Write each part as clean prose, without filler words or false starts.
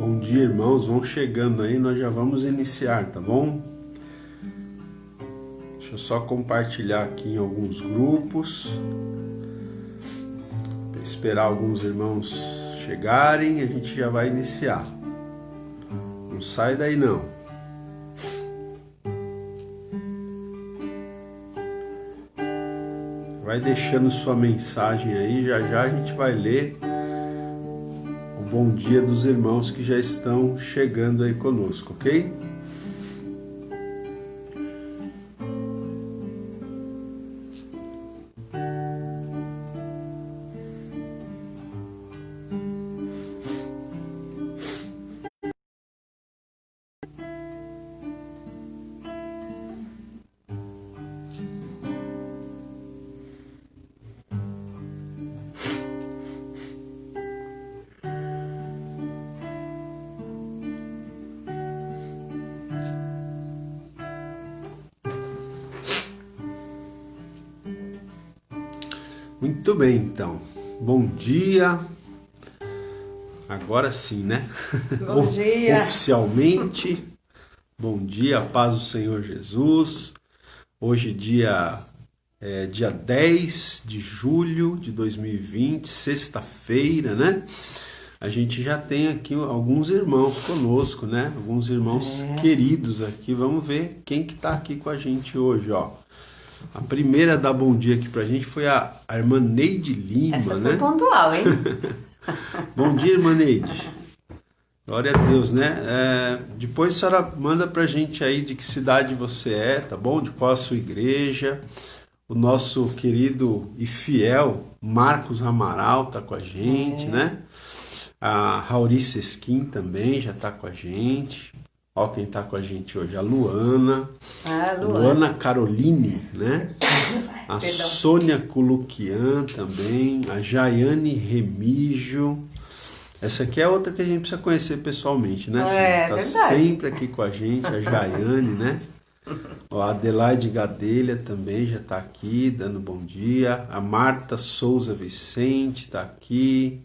Bom dia, irmãos. Vão chegando aí, nós já vamos iniciar, tá bom? Deixa eu só compartilhar aqui em alguns grupos. Esperar alguns irmãos chegarem, a gente já vai iniciar. Não sai daí não. Vai deixando sua mensagem aí, já já a gente vai ler o bom dia dos irmãos que já estão chegando aí conosco, ok? Muito bem, então. Bom dia. Agora sim, né? Bom dia. Oficialmente. Bom dia, paz do Senhor Jesus. Hoje dia 10 de julho de 2020, sexta-feira, né? A gente já tem aqui alguns irmãos conosco, né? Alguns irmãos queridos aqui. Vamos ver quem que tá aqui com a gente hoje, ó. A primeira a dar bom dia aqui pra gente foi a irmã Neide Lima, Essa né? foi pontual, hein? Bom dia, irmã Neide. Glória a Deus, né? Depois a senhora manda pra gente aí de que cidade você é, tá bom? De qual a sua igreja. O nosso querido e fiel Marcos Amaral tá com a gente, né? A Rauri Sesquim também já tá com a gente. Ó quem tá com a gente hoje, a Luana. Luana Caroline, né? A Sônia Culuquian também. A Jaiane Remígio. Essa aqui é outra que a gente precisa conhecer pessoalmente, né? Tá verdade. sempre aqui com a gente, a Jaiane, né? Ó, a Adelaide Gadelha também já tá aqui, dando bom dia. A Marta Souza Vicente tá aqui.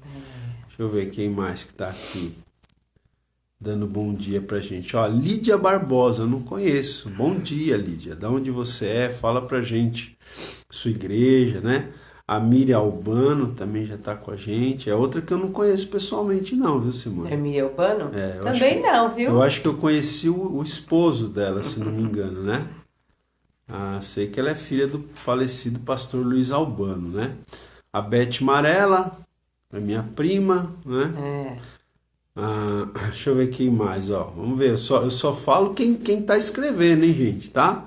Deixa eu ver quem mais que tá aqui dando bom dia pra gente. Ó, Lídia Barbosa, eu não conheço. Bom dia, Lídia. Da onde você é? Fala pra gente. Sua igreja, né? A Miriam Albano também já tá com a gente. É outra que eu não conheço pessoalmente não, viu, Simone? É Miriam Albano? Eu Também não, viu? Eu acho que eu conheci o esposo dela, se não me engano, né? Sei que ela é filha do falecido pastor Luiz Albano, né? A Beth Marella, é minha prima, né? Deixa eu ver quem mais, ó. Vamos ver, eu só falo quem tá escrevendo, hein, gente, tá?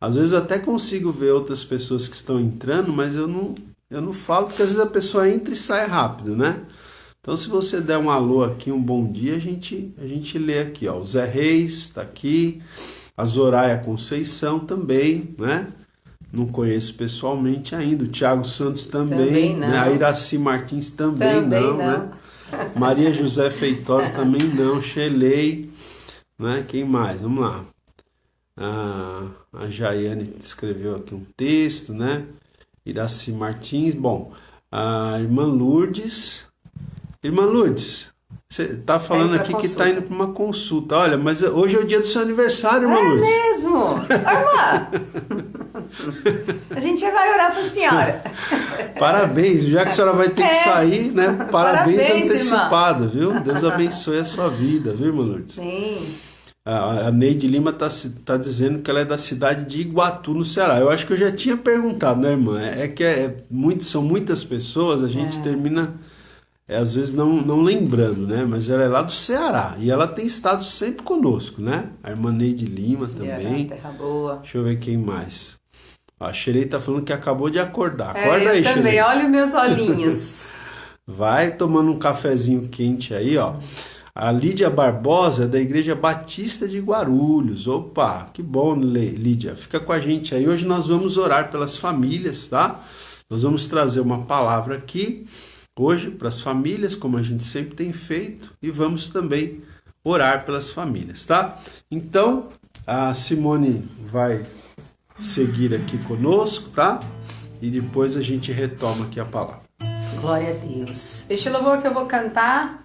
Às vezes eu até consigo ver outras pessoas que estão entrando, mas eu não falo, porque às vezes a pessoa entra e sai rápido, né? Então se você der um alô aqui, um bom dia, a gente lê aqui, ó. O Zé Reis tá aqui, a Zoraia Conceição também, né? Não conheço pessoalmente ainda. O Thiago Santos também não. Né? A Iraci Martins também não, né? Maria José Feitosa também não. Shelei, né? Quem mais? Vamos lá. A Jaiane escreveu aqui um texto, né? Iraci Martins. Bom, a irmã Lourdes. Irmã Lourdes, você tá falando aqui que tá indo para uma consulta. Olha, mas hoje é o dia do seu aniversário, irmã Lourdes. É mesmo? Olha a gente vai orar pra senhora. Parabéns, já que a senhora vai ter que sair, né? Parabéns antecipado, irmã. Viu? Deus abençoe a sua vida, viu, irmã Lourdes? Sim. A Neide Lima tá dizendo que ela é da cidade de Iguatu, no Ceará. Eu acho que eu já tinha perguntado, né, irmã? São muitas pessoas, a gente termina, às vezes, não lembrando, né? Mas ela é lá do Ceará e ela tem estado sempre conosco, né? A irmã Neide Lima também. Terra boa. Deixa eu ver quem mais. A Xerei tá falando que acabou de acordar. Acorda aí, eu também, Xerei. olha os meus olhinhos. Vai tomando um cafezinho quente aí, ó. A Lídia Barbosa é da Igreja Batista de Guarulhos. Opa, que bom, Lídia. Fica com a gente aí. Hoje nós vamos orar pelas famílias, tá? Nós vamos trazer uma palavra aqui, hoje, para as famílias, como a gente sempre tem feito. E vamos também orar pelas famílias, tá? Então, a Simone vai seguir aqui conosco, tá? E depois a gente retoma aqui a palavra. Glória a Deus. Este louvor que eu vou cantar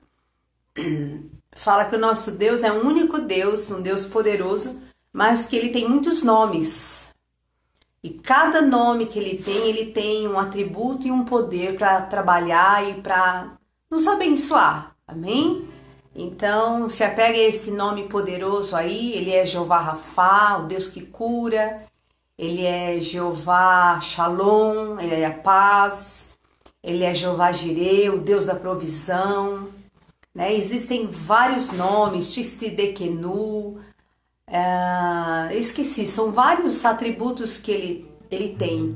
fala que o nosso Deus é um único Deus, um Deus poderoso, mas que ele tem muitos nomes. E cada nome que ele tem um atributo e um poder para trabalhar e para nos abençoar. Amém? Então, se apega a esse nome poderoso aí. Ele é Jeová Rafá, o Deus que cura. Ele é Jeová Shalom, ele é a paz. Ele é Jeová Jireh, o Deus da provisão. Né? Existem vários nomes, Tsidekenu. Eu esqueci, são vários atributos que ele tem.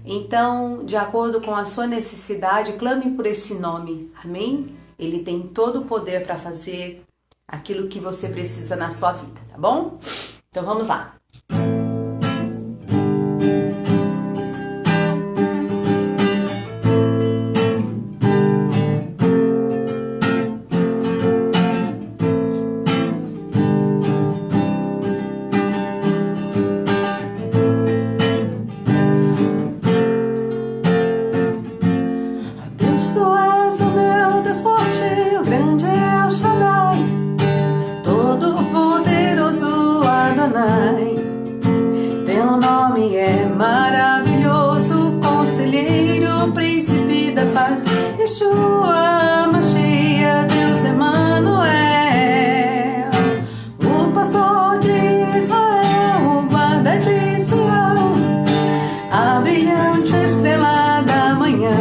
Então, de acordo com a sua necessidade, clame por esse nome. Amém? Ele tem todo o poder para fazer aquilo que você precisa na sua vida, tá bom? Então vamos lá. Teu nome é maravilhoso, conselheiro, príncipe da paz, Yeshua, Mashiach, Deus Emanuel, o pastor de Israel, o guarda de Sião, a brilhante estrela da manhã.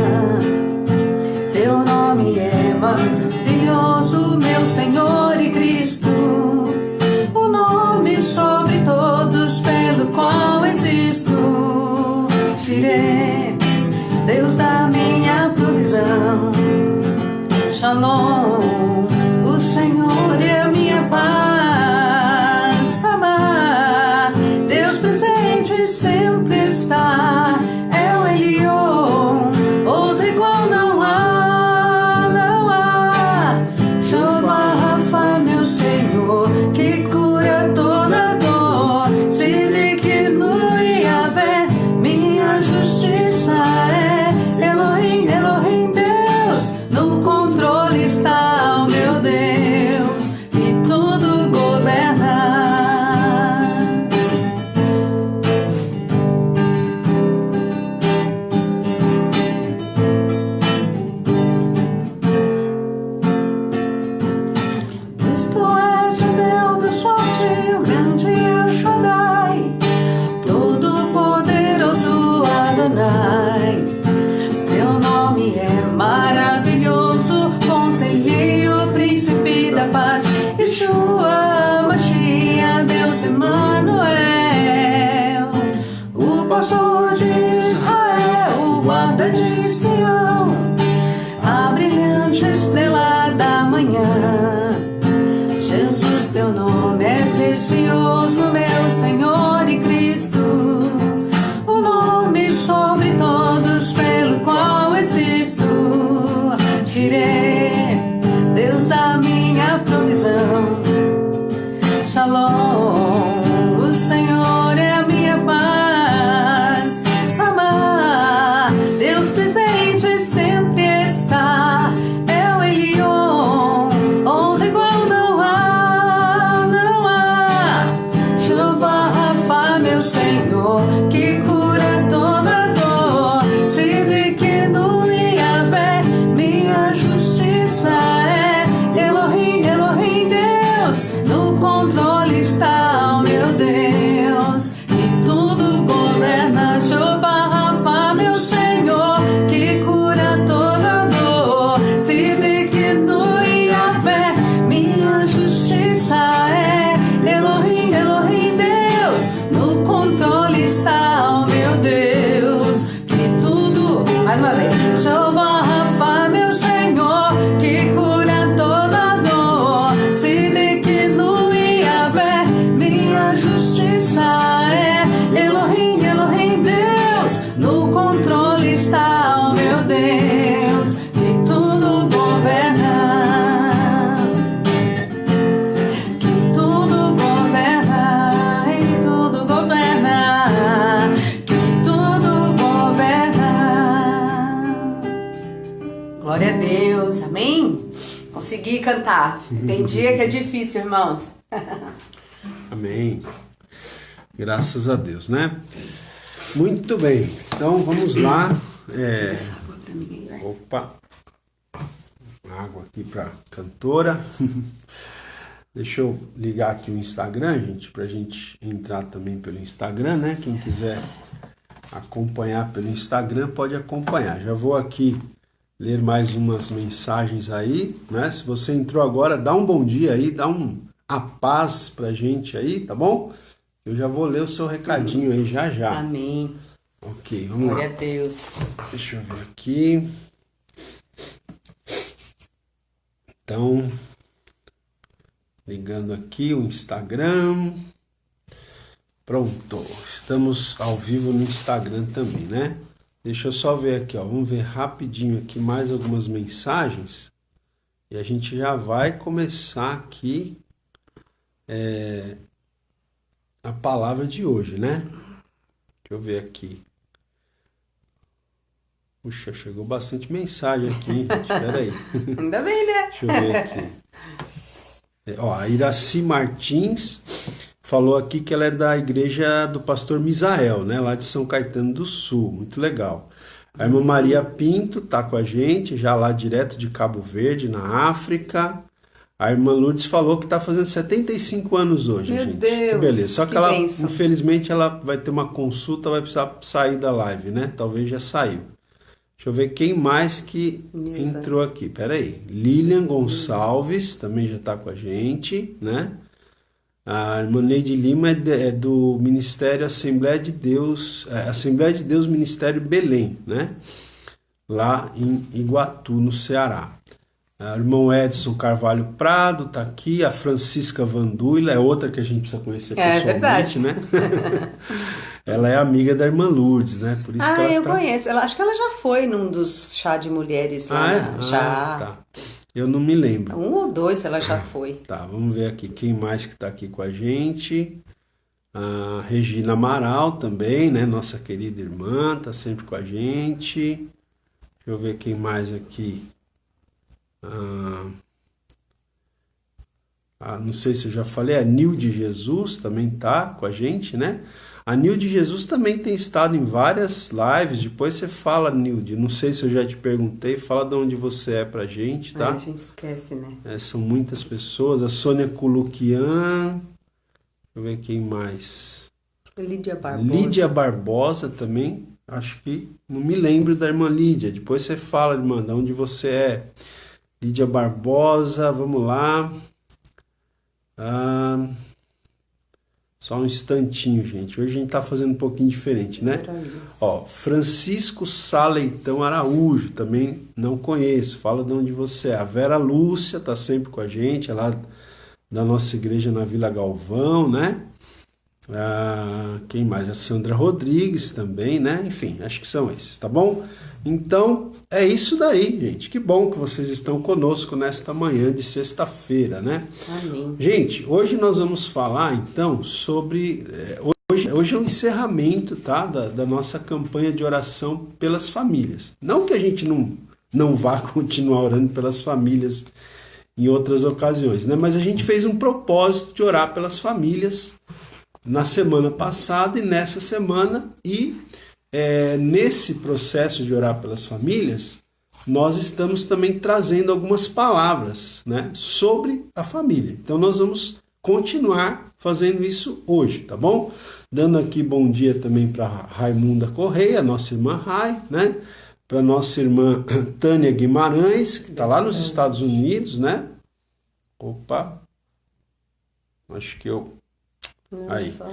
Teu nome é maravilhoso, meu Senhor e Cristo, o nome sobre todos pelo qual existo. Jireh, Deus da minha provisão. Shalom, o Senhor é a minha paz. Samá, Deus presente sempre está. É o Elion, outro igual não há, não há. Jeová Rafa, meu Senhor, que cura toda dor. Tsidekenu Yahvé, minha justiça é. Elohim, Elohim, Deus, no controle está o meu Deus, e tudo governa. Tu és o meu Deus forte, o grande El Shaddai, todo-poderoso Adonai. Teu nome é maravilhoso, conselheiro, príncipe da paz, Yeshua, Mashiach, Deus Emanuel, o pastor de Israel, o guarda de Sião, a brilhante estrela da manhã. Jesus, teu nome é precioso, meu Senhor e Cristo, o nome sobre todos pelo qual existo. Jireh, Deus da minha provisão. Shalom, o Senhor é a minha paz. Samá, Deus presente sempre está. É o Elion, outro igual não há, não há. cantar. Tem dia que é difícil, irmãos. Amém. Graças a Deus, né? Muito bem. Então vamos lá. Essa água pra mim aí, vai. Opa. Água aqui pra cantora. Deixa eu ligar aqui o Instagram, gente, pra gente entrar também pelo Instagram, né? Quem quiser acompanhar pelo Instagram pode acompanhar. Já vou aqui ler mais umas mensagens aí, né? Se você entrou agora, dá um bom dia aí, dá a paz pra gente aí, tá bom? Eu já vou ler o seu recadinho aí já já. Amém. Ok, vamos Glória lá. a Deus. Deixa eu ver aqui. Então, ligando aqui o Instagram. Pronto, estamos ao vivo no Instagram também, né? Deixa eu só ver aqui, ó. Vamos ver rapidinho aqui mais algumas mensagens. E a gente já vai começar aqui a palavra de hoje, né? Deixa eu ver aqui. Puxa, chegou bastante mensagem aqui, hein, gente. Espera aí. Ainda bem, né? Deixa eu ver aqui. Ó, a Iraci Martins falou aqui que ela é da igreja do pastor Misael, né? Lá de São Caetano do Sul. Muito legal. A irmã Maria Pinto tá com a gente, já lá direto de Cabo Verde, na África. A irmã Lourdes falou que tá fazendo 75 anos hoje, Meu gente. Deus, Que beleza. Só que que ela, bênção. infelizmente, ela vai ter uma consulta, vai precisar sair da live, né? Talvez já saiu. Deixa eu ver quem mais que entrou aqui. Pera aí. Lilian Gonçalves também já está com a gente, né? A irmã Neide Lima é do Ministério Assembleia de Deus, Assembleia de Deus Ministério Belém, né? Lá em Iguatu, no Ceará. O irmão Edson Carvalho Prado está aqui. A Francisca Vanduila é outra que a gente precisa conhecer pessoalmente, verdade. né? Ela é amiga da irmã Lourdes, né? Por isso que ela Eu tá... conheço. Acho que ela já foi num dos chá de mulheres lá. Já. Tá. Eu não me lembro. Um ou dois ela já foi. Tá, vamos ver aqui quem mais que tá aqui com a gente. A Regina Amaral também, né? Nossa querida irmã, tá sempre com a gente. Deixa eu ver quem mais aqui. Não sei se eu já falei, a Nilde Jesus também tá com a gente, né? A Nilde Jesus também tem estado em várias lives. Depois você fala, Nilde. Não sei se eu já te perguntei. Fala de onde você é pra gente, tá? A gente esquece, né? São muitas pessoas. A Sônia Culuquian. Deixa eu ver quem mais. Lídia Barbosa. Lídia Barbosa também. Acho que não me lembro da irmã Lídia. Depois você fala, irmã, de onde você é. Lídia Barbosa, vamos lá. Só um instantinho, gente. Hoje a gente tá fazendo um pouquinho diferente, né? Ó, Francisco Saleitão Araújo, também não conheço. Fala de onde você é. A Vera Lúcia tá sempre com a gente, é lá da nossa igreja na Vila Galvão, né? Quem mais? A Sandra Rodrigues também, né? Enfim, acho que são esses, tá bom? Então, é isso daí, gente. Que bom que vocês estão conosco nesta manhã de sexta-feira, né? Amém. Gente, hoje nós vamos falar, então, sobre... Hoje é o encerramento, tá? Da nossa campanha de oração pelas famílias. Não que a gente não vá continuar orando pelas famílias em outras ocasiões, né? Mas a gente fez um propósito de orar pelas famílias na semana passada e nessa semana, e nesse processo de orar pelas famílias, nós estamos também trazendo algumas palavras, né, sobre a família. Então nós vamos continuar fazendo isso hoje, tá bom? Dando aqui bom dia também para Raimunda Correia, nossa irmã Rai, né? Para nossa irmã Tânia Guimarães, que está lá nos Estados Unidos, né? Opa! Acho que eu... Não, Aí, só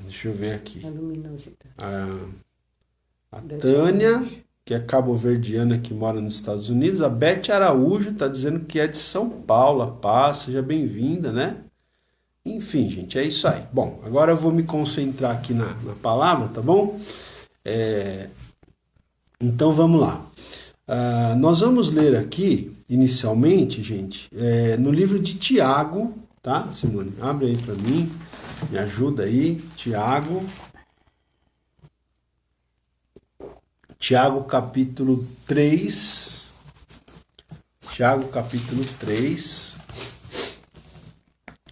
deixa eu ver aqui. a luminosidade. A Tânia, que é cabo-verdiana, que mora nos Estados Unidos. A Beth Araújo está dizendo que é de São Paulo. A paz, seja bem-vinda, né? Enfim, gente, é isso aí. Bom, agora eu vou me concentrar aqui na palavra, tá bom? Então vamos lá. Nós vamos ler aqui, inicialmente, gente, no livro de Tiago. Tá, Simone? Abre aí para mim, me ajuda aí, Tiago. Tiago capítulo 3, Tiago capítulo 3,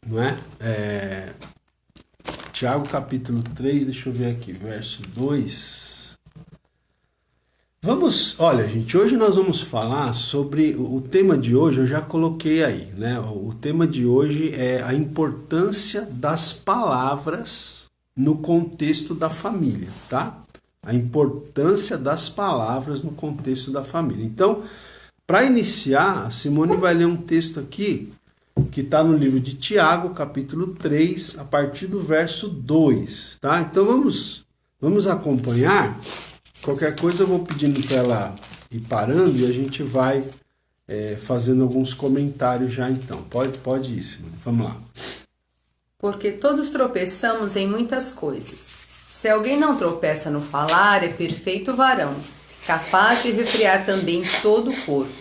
não é? Tiago capítulo 3, deixa eu ver aqui, verso 2. Olha, gente, hoje nós vamos falar sobre, o tema de hoje eu já coloquei aí, né? O tema de hoje é a importância das palavras no contexto da família, tá? A importância das palavras no contexto da família. Então, para iniciar, a Simone vai ler um texto aqui que está no livro de Tiago, capítulo 3, a partir do verso 2, tá? Então vamos acompanhar. Qualquer coisa eu vou pedindo para ela ir parando e a gente vai fazendo alguns comentários já então. Pode ir, Simone. Vamos lá. Porque todos tropeçamos em muitas coisas. Se alguém não tropeça no falar, é perfeito varão, capaz de refrear também todo o corpo.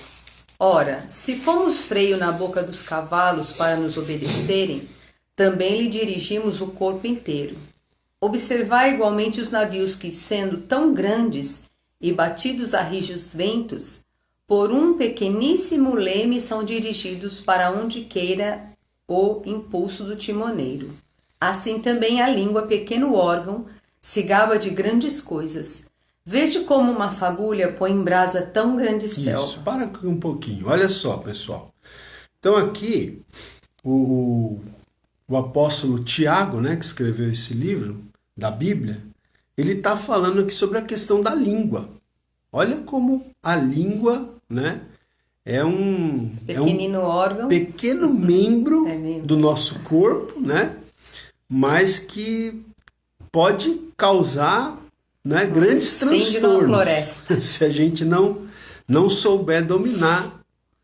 Ora, se pomos freio na boca dos cavalos para nos obedecerem, também lhe dirigimos o corpo inteiro. Observai igualmente os navios que, sendo tão grandes e batidos a rijos ventos, por um pequeníssimo leme são dirigidos para onde queira o impulso do timoneiro. Assim também a língua, pequeno órgão, se gaba de grandes coisas. Veja como uma fagulha põe em brasa tão grande selva. Isso, para aqui um pouquinho. Olha só, pessoal. Então aqui, o apóstolo Tiago, né, que escreveu esse livro da Bíblia, ele está falando aqui sobre a questão da língua. Olha como a língua, né, é um órgão, pequeno membro do nosso corpo, né, mas que pode causar, né, grandes transtornos se a gente não souber dominar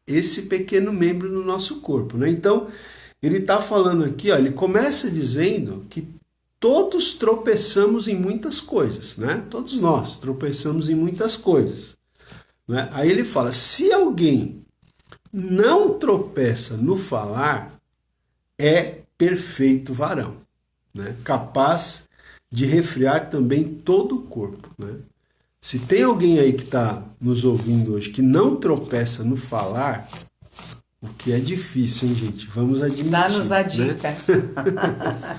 esse pequeno membro no nosso corpo, né? Então, ele está falando aqui, ó, ele começa dizendo que todos tropeçamos em muitas coisas, né? Todos nós tropeçamos em muitas coisas, né? Aí ele fala, se alguém não tropeça no falar, é perfeito varão, né? Capaz de refrear também todo o corpo, né? Se tem alguém aí que está nos ouvindo hoje que não tropeça no falar, o que é difícil, hein, gente? Vamos admitir. Dá-nos a dica. Né?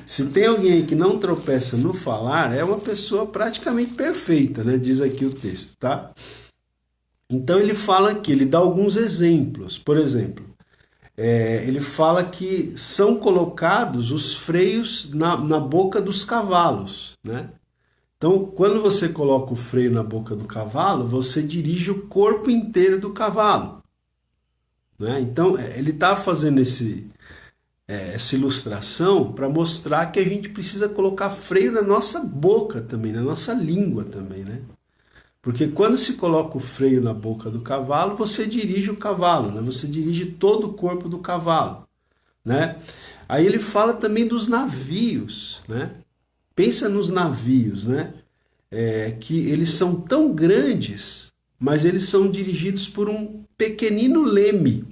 Se tem alguém aí que não tropeça no falar, é uma pessoa praticamente perfeita, né? Diz aqui o texto, tá? Então ele fala aqui, ele dá alguns exemplos. Por exemplo, ele fala que são colocados os freios na boca dos cavalos, né? Então, quando você coloca o freio na boca do cavalo, você dirige o corpo inteiro do cavalo, né? Então, ele está fazendo essa ilustração para mostrar que a gente precisa colocar freio na nossa boca também, na nossa língua também, né? Porque quando se coloca o freio na boca do cavalo, você dirige o cavalo, né? Você dirige todo o corpo do cavalo, né? Aí ele fala também dos navios, né? Pensa nos navios, né? Que eles são tão grandes, mas eles são dirigidos por um pequenino leme.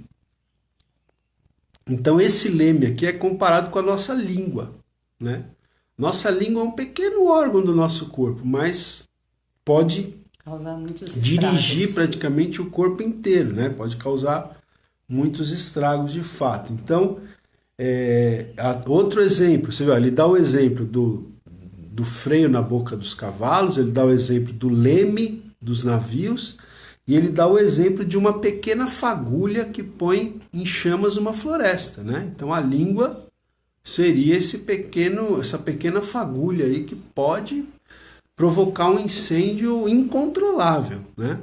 Então esse leme aqui é comparado com a nossa língua, né? Nossa língua é um pequeno órgão do nosso corpo, mas pode causar muitos dirigir estragos. praticamente o corpo inteiro, né? Pode causar muitos estragos de fato. Então, outro exemplo, você vê, ele dá o exemplo do freio na boca dos cavalos, ele dá o exemplo do leme dos navios e ele dá o exemplo de uma pequena fagulha que põe em chamas uma floresta, né? Então a língua seria essa pequena fagulha aí que pode provocar um incêndio incontrolável, né?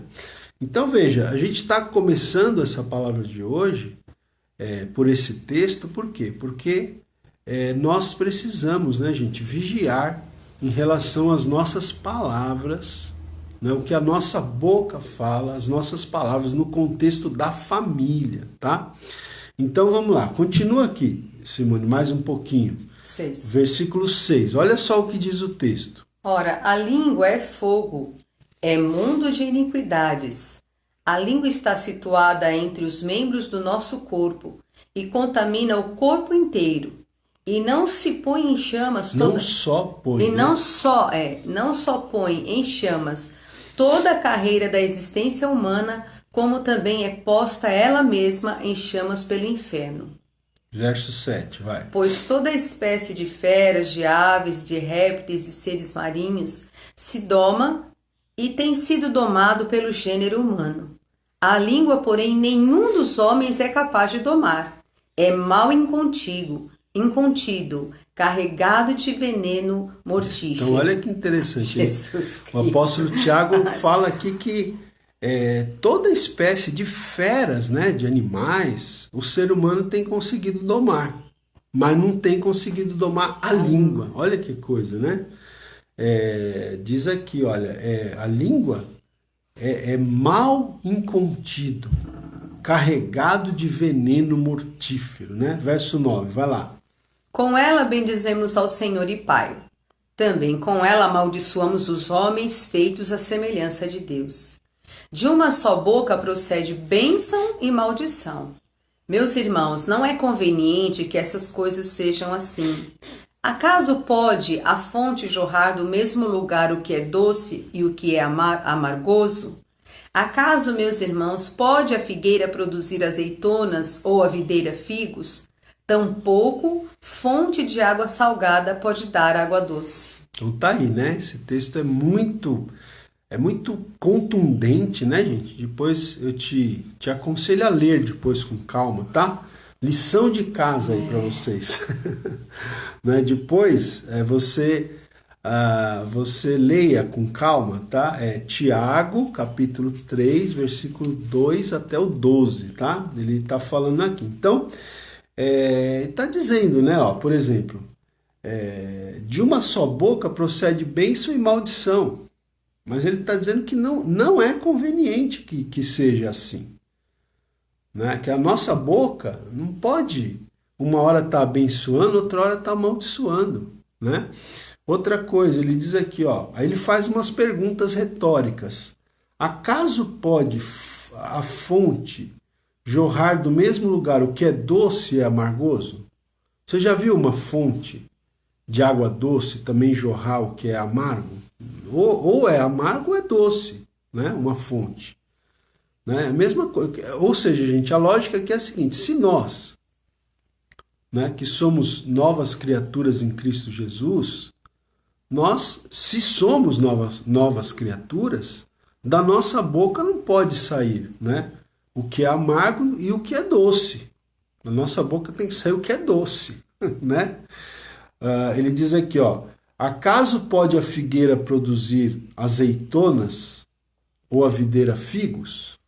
Então veja, a gente está começando essa palavra de hoje por esse texto, por quê? Porque nós precisamos, né, gente, vigiar em relação às nossas palavras, né, o que a nossa boca fala, as nossas palavras no contexto da família, tá? Então vamos lá, continua aqui, Simone, mais um pouquinho. 6. Versículo 6, olha só o que diz o texto. Ora, a língua é fogo, é mundo de iniquidades. A língua está situada entre os membros do nosso corpo e contamina o corpo inteiro. E não se põe em chamas toda... Não só põe. E não só põe em chamas toda a carreira da existência humana como também é posta ela mesma em chamas pelo inferno. Verso 7, vai. Pois toda espécie de feras, de aves, de répteis e seres marinhos se doma e tem sido domado pelo gênero humano. A língua, porém, nenhum dos homens é capaz de domar. É mal incontido, carregado de veneno mortífero. Então, olha que interessante. Jesus Cristo. O apóstolo Tiago fala aqui que toda espécie de feras, né, de animais, o ser humano tem conseguido domar, mas não tem conseguido domar a língua. Olha que coisa, né? Diz aqui, olha, a língua é mal incontido, carregado de veneno mortífero, né? Verso 9, vai lá. Com ela bendizemos ao Senhor e Pai. Também com ela amaldiçoamos os homens feitos à semelhança de Deus. De uma só boca procede bênção e maldição. Meus irmãos, não é conveniente que essas coisas sejam assim. Acaso pode a fonte jorrar do mesmo lugar o que é doce e o que é amargoso? Acaso, meus irmãos, pode a figueira produzir azeitonas ou a videira figos? Tampouco fonte de água salgada pode dar água doce. Então tá aí, né? Esse texto é muito contundente, né, gente? Depois eu te aconselho a ler depois com calma, tá? Lição de casa aí para vocês. Né? Depois você leia com calma, tá? Tiago, capítulo 3, versículo 2 até o 12, tá? Ele tá falando aqui. Então, tá dizendo, né, ó, por exemplo, de uma só boca procede bênção e maldição. Mas ele está dizendo que não é conveniente que seja assim. Né? Que a nossa boca não pode, uma hora estar abençoando, outra hora estar amaldiçoando. Né? Outra coisa, ele diz aqui, ó, aí ele faz umas perguntas retóricas. Acaso pode a fonte jorrar do mesmo lugar o que é doce e amargoso? Você já viu uma fonte de água doce também jorrar o que é amargo? Ou é amargo ou é doce, né? Uma fonte. Né? A mesma coisa. Ou seja, gente, a lógica aqui é a seguinte: se nós, né, que somos novas criaturas em Cristo Jesus, se somos novas criaturas, da nossa boca não pode sair, né, o que é amargo e o que é doce. Da nossa boca tem que sair o que é doce. Né? Ele diz aqui, ó, acaso pode a figueira produzir azeitonas ou a videira figos?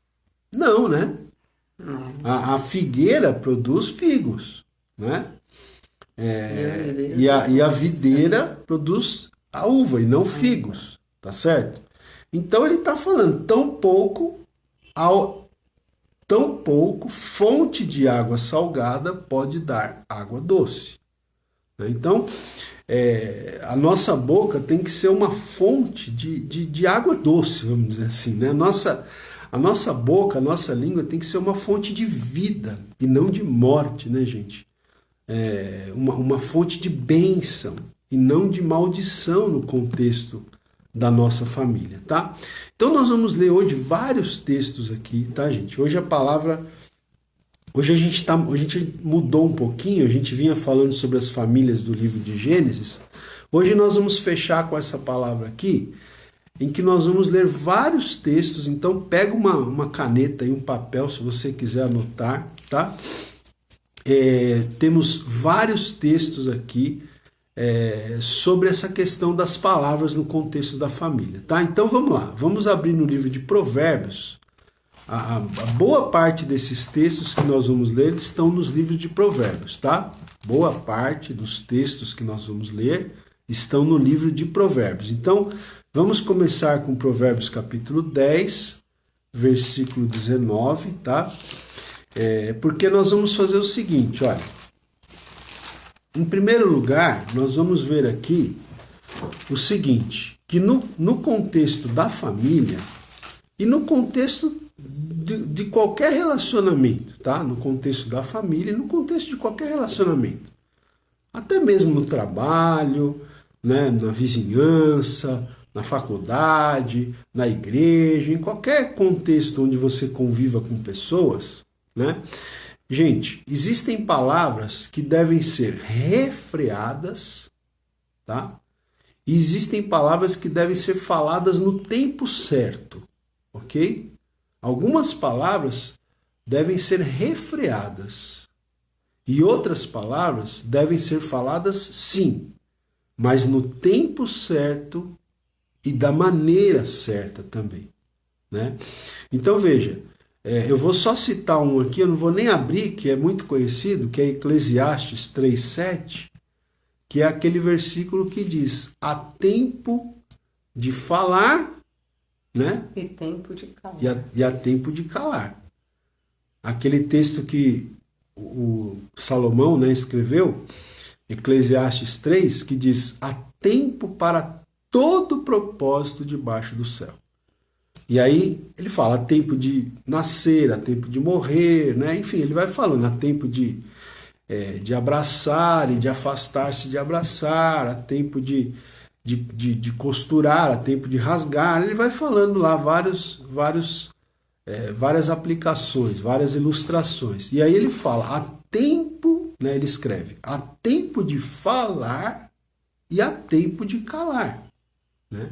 Não, né? A figueira produz figos, né? E a videira produz a uva e não figos, tá certo? Então ele está falando, tão pouco fonte de água salgada pode dar água doce. Então, a nossa boca tem que ser uma fonte de água doce, vamos dizer assim, né? A nossa boca, a nossa língua tem que ser uma fonte de vida e não de morte, né, gente? Uma fonte de bênção e não de maldição no contexto da nossa família, tá? Então nós vamos ler hoje vários textos aqui, tá, gente? Hoje a gente mudou um pouquinho, a gente vinha falando sobre as famílias do livro de Gênesis. Hoje nós vamos fechar com essa palavra aqui, em que nós vamos ler vários textos. Então pega uma caneta e um papel se você quiser anotar, tá? Temos vários textos aqui sobre essa questão das palavras no contexto da família, tá? Então vamos lá, vamos abrir no livro de Provérbios. A boa parte desses textos que nós vamos ler estão nos livros de Provérbios, tá? Boa parte dos textos que nós vamos ler estão no livro de Provérbios. Então, vamos começar com Provérbios capítulo 10, versículo 19, tá? Porque nós vamos fazer o seguinte, olha. Em primeiro lugar, nós vamos ver aqui o seguinte, que no contexto da família e no contexto de qualquer relacionamento, tá? No contexto da família e no contexto de qualquer relacionamento. Até mesmo no trabalho, né? Na vizinhança, na faculdade, na igreja, em qualquer contexto onde você conviva com pessoas, né? Gente, existem palavras que devem ser refreadas, tá? E existem palavras que devem ser faladas no tempo certo, ok? Algumas palavras devem ser refreadas e outras palavras devem ser faladas sim, mas no tempo certo e da maneira certa também, né? Então veja, eu vou só citar um aqui, eu não vou nem abrir, que é muito conhecido, que é Eclesiastes 3:7, que é aquele versículo que diz: há tempo de falar, né? E tempo de calar. E há tempo de calar. Aquele texto que o Salomão, né, escreveu, Eclesiastes 3, que diz: há tempo para todo propósito debaixo do céu. E aí ele fala: há tempo de nascer, há tempo de morrer, né? Enfim, ele vai falando: há tempo de abraçar e de afastar-se de abraçar, há tempo de costurar, há tempo de rasgar. Ele vai falando lá várias aplicações, várias ilustrações. E aí ele fala: há tempo, né, ele escreve, há tempo de falar e há tempo de calar, né?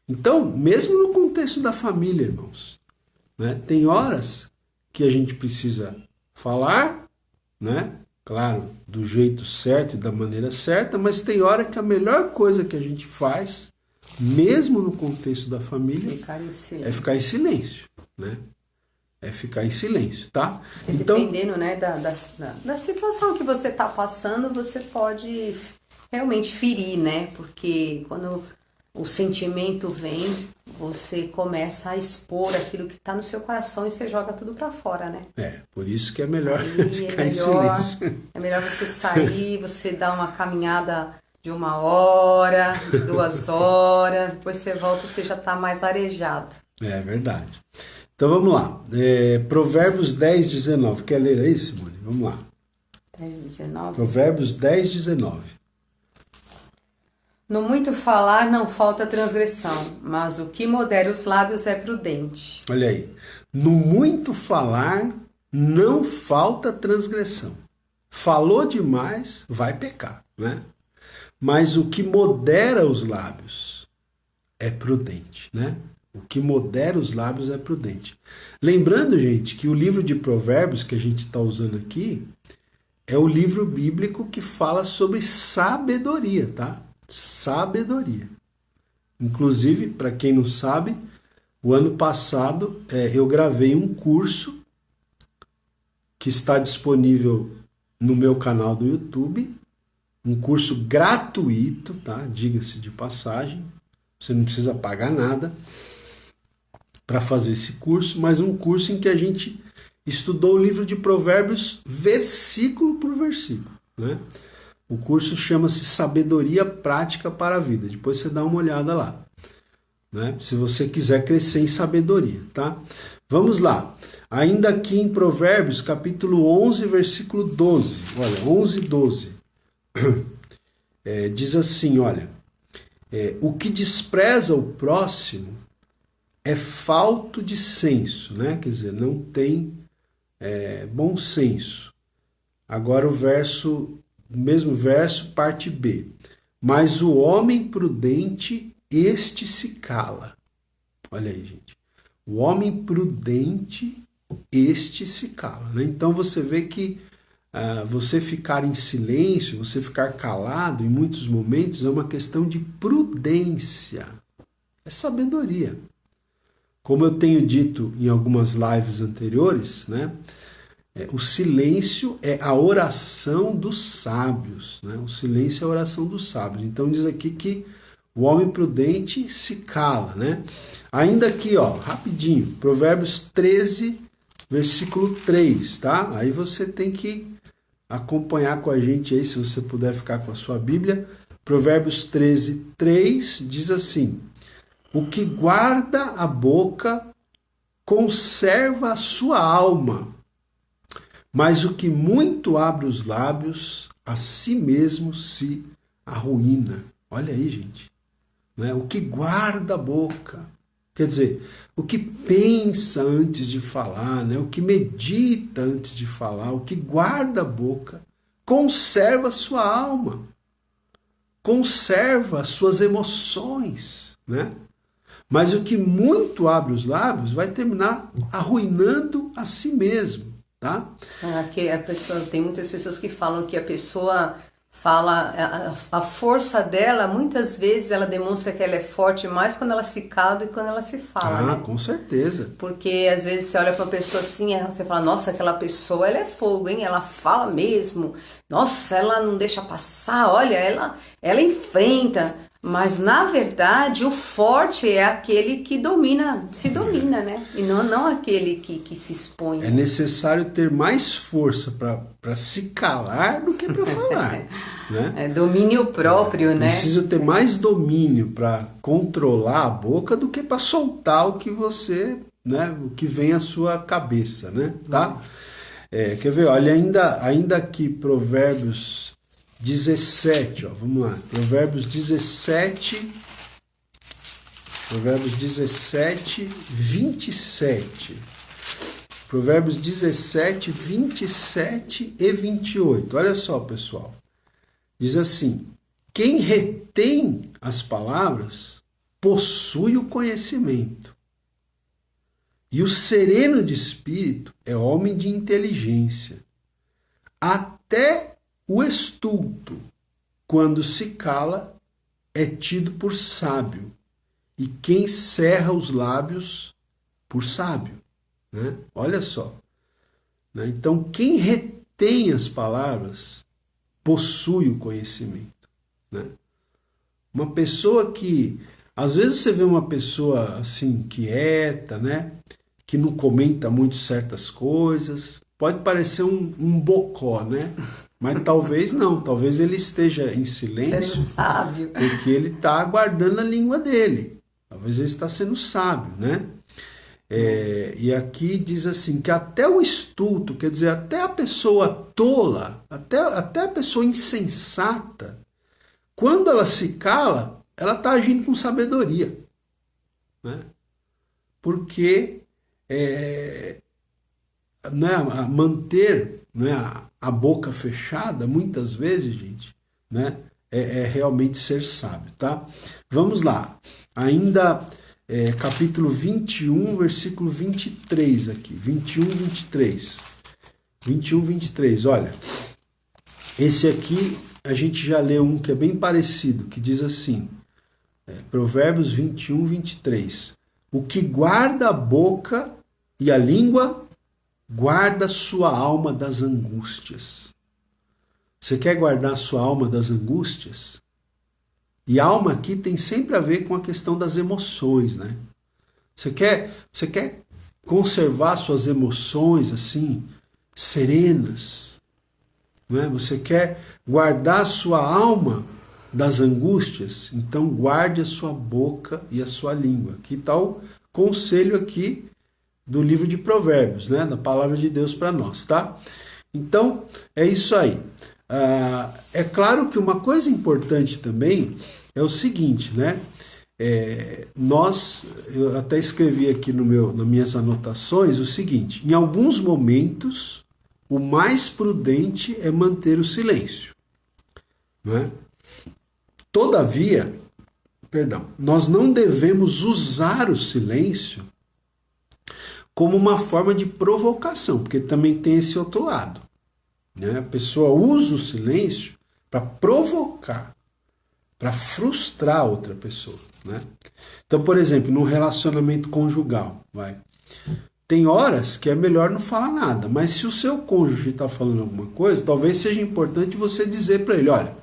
Então, mesmo no contexto da família, irmãos, né, tem horas que a gente precisa falar, né? Claro, do jeito certo e da maneira certa, mas tem hora que a melhor coisa que a gente faz, mesmo no contexto da família, é ficar em silêncio, né? É ficar em silêncio, tá? Então, dependendo, né, da situação que você está passando, você pode realmente ferir, né? Porque quando o sentimento vem, você começa a expor aquilo que está no seu coração e você joga tudo para fora, né? Por isso que é melhor ficar em silêncio. É melhor você sair, você dar uma caminhada de 1 hora, de 2 horas, depois você volta e você já está mais arejado. É verdade. Então vamos lá. Provérbios 10:19. Quer ler aí, Simone? Vamos lá. 10:19. Provérbios 10:19. No muito falar não falta transgressão, mas o que modera os lábios é prudente. Olha aí. No muito falar não falta transgressão. Falou demais, vai pecar, né? Mas o que modera os lábios é prudente, né? O que modera os lábios é prudente. Lembrando, gente, que o livro de Provérbios que a gente está usando aqui é o livro bíblico que fala sobre sabedoria, tá? Sabedoria. Inclusive, para quem não sabe, o ano passado eu gravei um curso que está disponível no meu canal do YouTube, um curso gratuito, tá? Diga-se de passagem, você não precisa pagar nada para fazer esse curso, mas um curso em que a gente estudou o livro de Provérbios versículo por versículo, né? O curso chama-se Sabedoria Prática para a Vida. Depois você dá uma olhada lá, né? Se você quiser crescer em sabedoria, tá? Vamos lá. Ainda aqui em Provérbios, capítulo 11, versículo 12. Olha, 11 e 12. Diz assim, olha. O que despreza o próximo é falto de senso, né? Quer dizer, não tem bom senso. Agora o mesmo verso, parte B. Mas o homem prudente, este se cala. Olha aí, gente. O homem prudente, este se cala, né? Então você vê que você ficar em silêncio, você ficar calado em muitos momentos é uma questão de prudência. É sabedoria. Como eu tenho dito em algumas lives anteriores, né? O silêncio é a oração dos sábios, né? O silêncio é a oração dos sábios. Então diz aqui que o homem prudente se cala, né? Ainda aqui, ó, rapidinho, Provérbios 13, versículo 3, tá? Aí você tem que acompanhar com a gente aí, se você puder ficar com a sua Bíblia. Provérbios 13, 3 diz assim: o que guarda a boca conserva a sua alma, mas o que muito abre os lábios, a si mesmo se arruína. Olha aí, gente. né? O que guarda a boca. Quer dizer, o que pensa antes de falar, né? O que medita antes de falar, o que guarda a boca, conserva a sua alma, conserva as suas emoções, né? Mas o que muito abre os lábios vai terminar arruinando a si mesmo, tá? Aqui a pessoa, tem muitas pessoas que falam que a pessoa fala, a força dela, muitas vezes ela demonstra que ela é forte mais quando ela se cala do que quando ela se fala, né? Com certeza. Porque às vezes você olha para uma pessoa assim, você fala, nossa, aquela pessoa, ela é fogo, hein? Ela fala mesmo. Nossa, ela não deixa passar, olha, ela enfrenta. Mas, na verdade, o forte é aquele que se domina, né? E não aquele que se expõe. É necessário ter mais força para se calar do que para falar. Né? É domínio próprio, né? Preciso ter mais domínio para controlar a boca do que para soltar o que você, né? O que vem à sua cabeça, né? Tá? Quer ver? Olha, ainda aqui, Provérbios 17, ó, vamos lá. Provérbios 17, 27. Provérbios 17, 27 e 28. Olha só, pessoal. Diz assim: quem retém as palavras possui o conhecimento, e o sereno de espírito é homem de inteligência. Até o estulto, quando se cala, é tido por sábio, e quem cerra os lábios, por sábio. Né? Olha só. Né? Então, quem retém as palavras, possui o conhecimento. Né? Uma pessoa que... Às vezes você vê uma pessoa assim, quieta, né? Que não comenta muito certas coisas. Pode parecer um bocó, né? Mas talvez não, talvez ele esteja em silêncio, sendo sábio, porque ele está guardando a língua dele. Talvez ele está sendo sábio, né? E aqui diz assim, que até o estulto, quer dizer, até a pessoa tola, até a pessoa insensata, quando ela se cala, ela está agindo com sabedoria. Né? Porque né, manter, né, a boca fechada, muitas vezes, gente, né, é realmente ser sábio, tá? Vamos lá. Ainda capítulo 21, versículo 23 aqui. 21, 23. 21, 23, olha. Esse aqui, a gente já leu um que é bem parecido, que diz assim, Provérbios 21, 23. O que guarda a boca e a língua, guarda sua alma das angústias. Você quer guardar a sua alma das angústias? E alma aqui tem sempre a ver com a questão das emoções, né? Você quer conservar suas emoções assim, serenas, né? Você quer guardar a sua alma das angústias? Então guarde a sua boca e a sua língua. Aqui está o conselho aqui do livro de Provérbios, né? Da palavra de Deus para nós, tá? Então, é isso aí. É claro que uma coisa importante também é o seguinte, né? Eu até escrevi aqui nas minhas anotações o seguinte: em alguns momentos, o mais prudente é manter o silêncio. Né? Todavia, nós não devemos usar o silêncio como uma forma de provocação, porque também tem esse outro lado. Né? A pessoa usa o silêncio para provocar, para frustrar a outra pessoa. Né? Então, por exemplo, num relacionamento conjugal, tem horas que é melhor não falar nada, mas se o seu cônjuge está falando alguma coisa, talvez seja importante você dizer para ele: olha,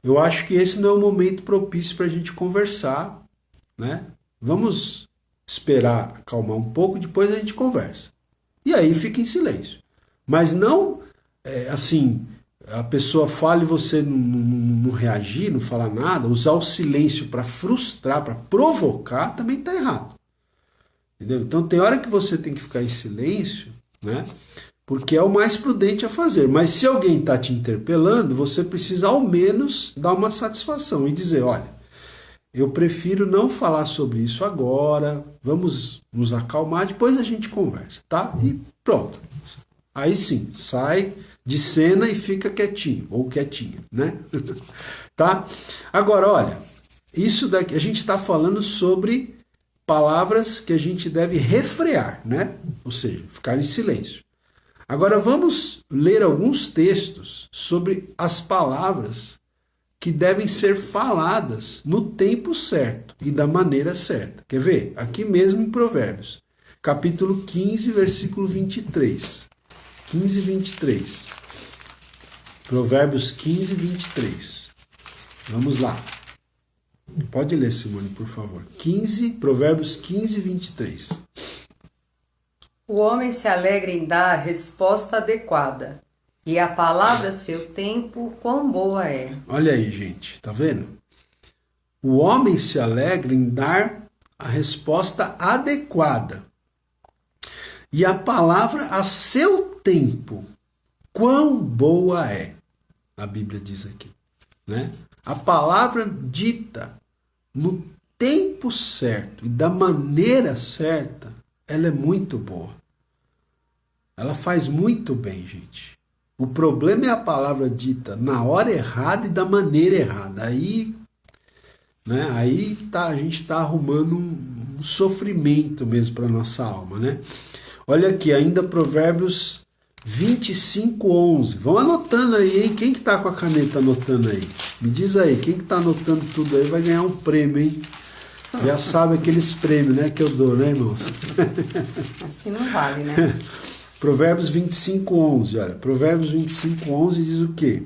eu acho que esse não é o momento propício para a gente conversar, né? Vamos esperar acalmar um pouco, depois a gente conversa. E aí fica em silêncio. Mas não assim, a pessoa fala e você não reagir, não falar nada, usar o silêncio para frustrar, para provocar, também está errado. Entendeu? Então tem hora que você tem que ficar em silêncio, né? Porque é o mais prudente a fazer. Mas se alguém está te interpelando, você precisa ao menos dar uma satisfação e dizer: olha, eu prefiro não falar sobre isso agora, vamos nos acalmar, depois a gente conversa, tá? E pronto. Aí sim, sai de cena e fica quietinho, ou quietinha, né? Tá? Agora, olha, isso daqui, a gente está falando sobre palavras que a gente deve refrear, né? Ou seja, ficar em silêncio. Agora vamos ler alguns textos sobre as palavras que devem ser faladas no tempo certo e da maneira certa. Quer ver? Aqui mesmo em Provérbios, capítulo 15, versículo 23. 15, 23. Provérbios 15, 23. Vamos lá. Pode ler, Simone, por favor. Provérbios 15, 23. O homem se alegra em dar resposta adequada, e a palavra a seu tempo, quão boa é. Olha aí, gente, tá vendo? O homem se alegra em dar a resposta adequada, e a palavra a seu tempo, quão boa é. A Bíblia diz aqui, né? A palavra dita no tempo certo e da maneira certa, ela é muito boa. Ela faz muito bem, gente. O problema é a palavra dita na hora errada e da maneira errada. Aí, né, a gente está arrumando um sofrimento mesmo para a nossa alma, né? Olha aqui, ainda Provérbios 25, 11. Vão anotando aí, hein? Quem que tá com a caneta anotando aí? Me diz aí, quem que tá anotando tudo aí vai ganhar um prêmio, hein? Já sabe aqueles prêmios, né, que eu dou, né, irmãos? Assim não vale, né? Provérbios 25, 11. Olha, Provérbios 25, 11 diz o quê?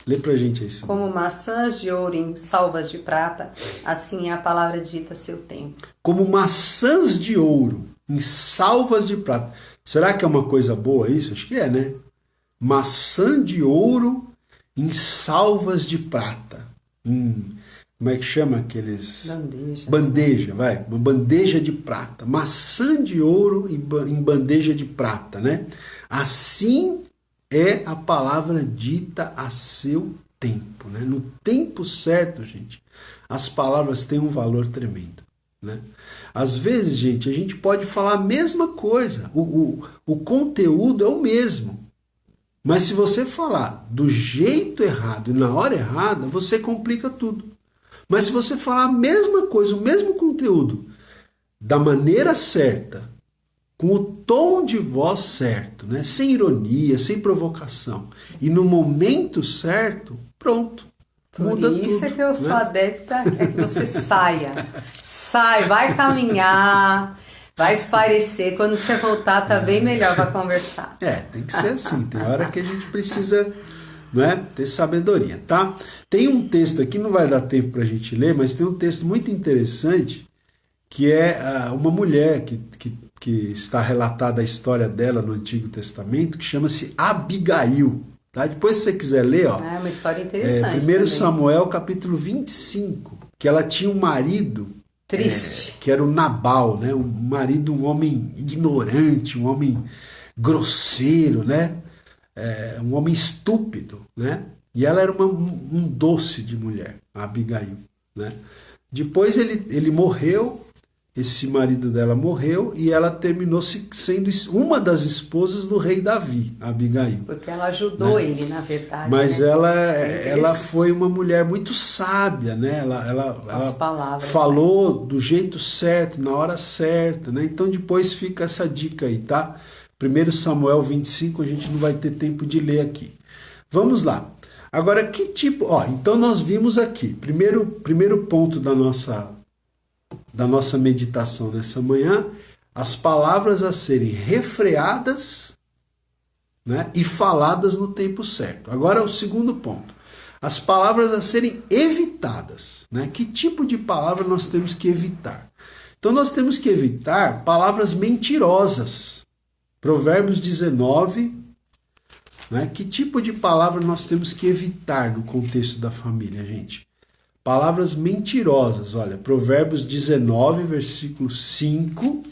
Lê pra gente aí, Simone. Como maçãs de ouro em salvas de prata, assim é a palavra dita a seu tempo. Como maçãs de ouro em salvas de prata. Será que é uma coisa boa isso? Acho que é, né? Maçã de ouro em salvas de prata. Como é que chama aqueles? Bandeja, vai. Uma bandeja de prata. Maçã de ouro em bandeja de prata, né? Assim é a palavra dita a seu tempo, né? No tempo certo, gente, as palavras têm um valor tremendo, né? Às vezes, gente, a gente pode falar a mesma coisa. O conteúdo é o mesmo. Mas se você falar do jeito errado e na hora errada, você complica tudo. Mas se você falar a mesma coisa, o mesmo conteúdo, da maneira certa, com o tom de voz certo, né? Sem ironia, sem provocação, e no momento certo, pronto. Muda Por isso tudo, é que eu sou né? adepta, é que você saia. Sai, vai caminhar, vai espairecer. Quando você voltar, tá bem melhor para conversar. Tem que ser assim. Tem hora que a gente precisa, né, ter sabedoria, tá? Tem um texto aqui, não vai dar tempo para a gente ler, mas tem um texto muito interessante que é uma mulher que está relatada a história dela no Antigo Testamento, que chama-se Abigail. Tá? Depois, se você quiser ler, ó, É uma história interessante. 1 também. Samuel, capítulo 25, que ela tinha um marido Triste. que era o Nabal, né? Um marido, um homem ignorante, um homem grosseiro, né? Um homem estúpido, né? E ela era um doce de mulher, a Abigail, né? Depois ele morreu, esse marido dela morreu e ela terminou sendo uma das esposas do rei Davi, a Abigail. Porque ela ajudou ele, na verdade. Mas né? ela foi uma mulher muito sábia, né? Ela palavras, falou do jeito certo, na hora certa, né? Então depois fica essa dica aí, tá? 1 Samuel 25 a gente não vai ter tempo de ler aqui. Vamos lá. Agora, que tipo... então nós vimos aqui, primeiro ponto da nossa meditação nessa manhã, as palavras a serem refreadas, né, e faladas no tempo certo. Agora, o segundo ponto, as palavras a serem evitadas. Né? Que tipo de palavra nós temos que evitar? Então, nós temos que evitar palavras mentirosas. Provérbios 19... Né? Que tipo de palavra nós temos que evitar no contexto da família, gente? Palavras mentirosas. Olha, Provérbios 19, versículo 5.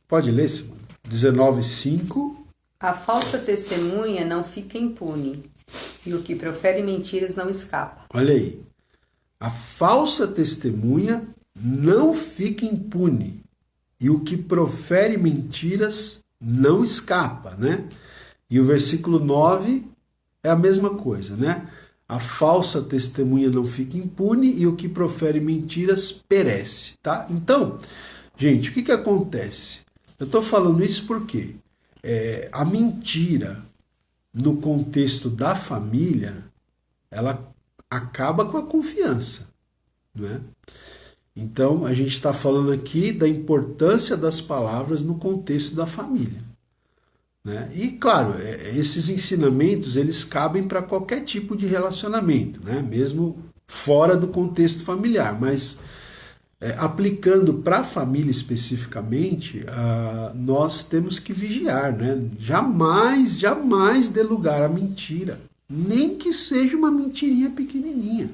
Pode ler, Simone? 19, 5. A falsa testemunha não fica impune, e o que profere mentiras não escapa. Olha aí. A falsa testemunha não fica impune, e o que profere mentiras não escapa, né? E o versículo 9 é a mesma coisa, né? A falsa testemunha não fica impune e o que profere mentiras perece, tá? Então, gente, o que acontece? Eu estou falando isso porque a mentira, no contexto da família, ela acaba com a confiança, né? Então, a gente está falando aqui da importância das palavras no contexto da família, né? E, claro, esses ensinamentos, eles cabem para qualquer tipo de relacionamento, né? Mesmo fora do contexto familiar, mas aplicando para a família especificamente, nós temos que vigiar, né? Jamais dê lugar à mentira, nem que seja uma mentirinha pequenininha.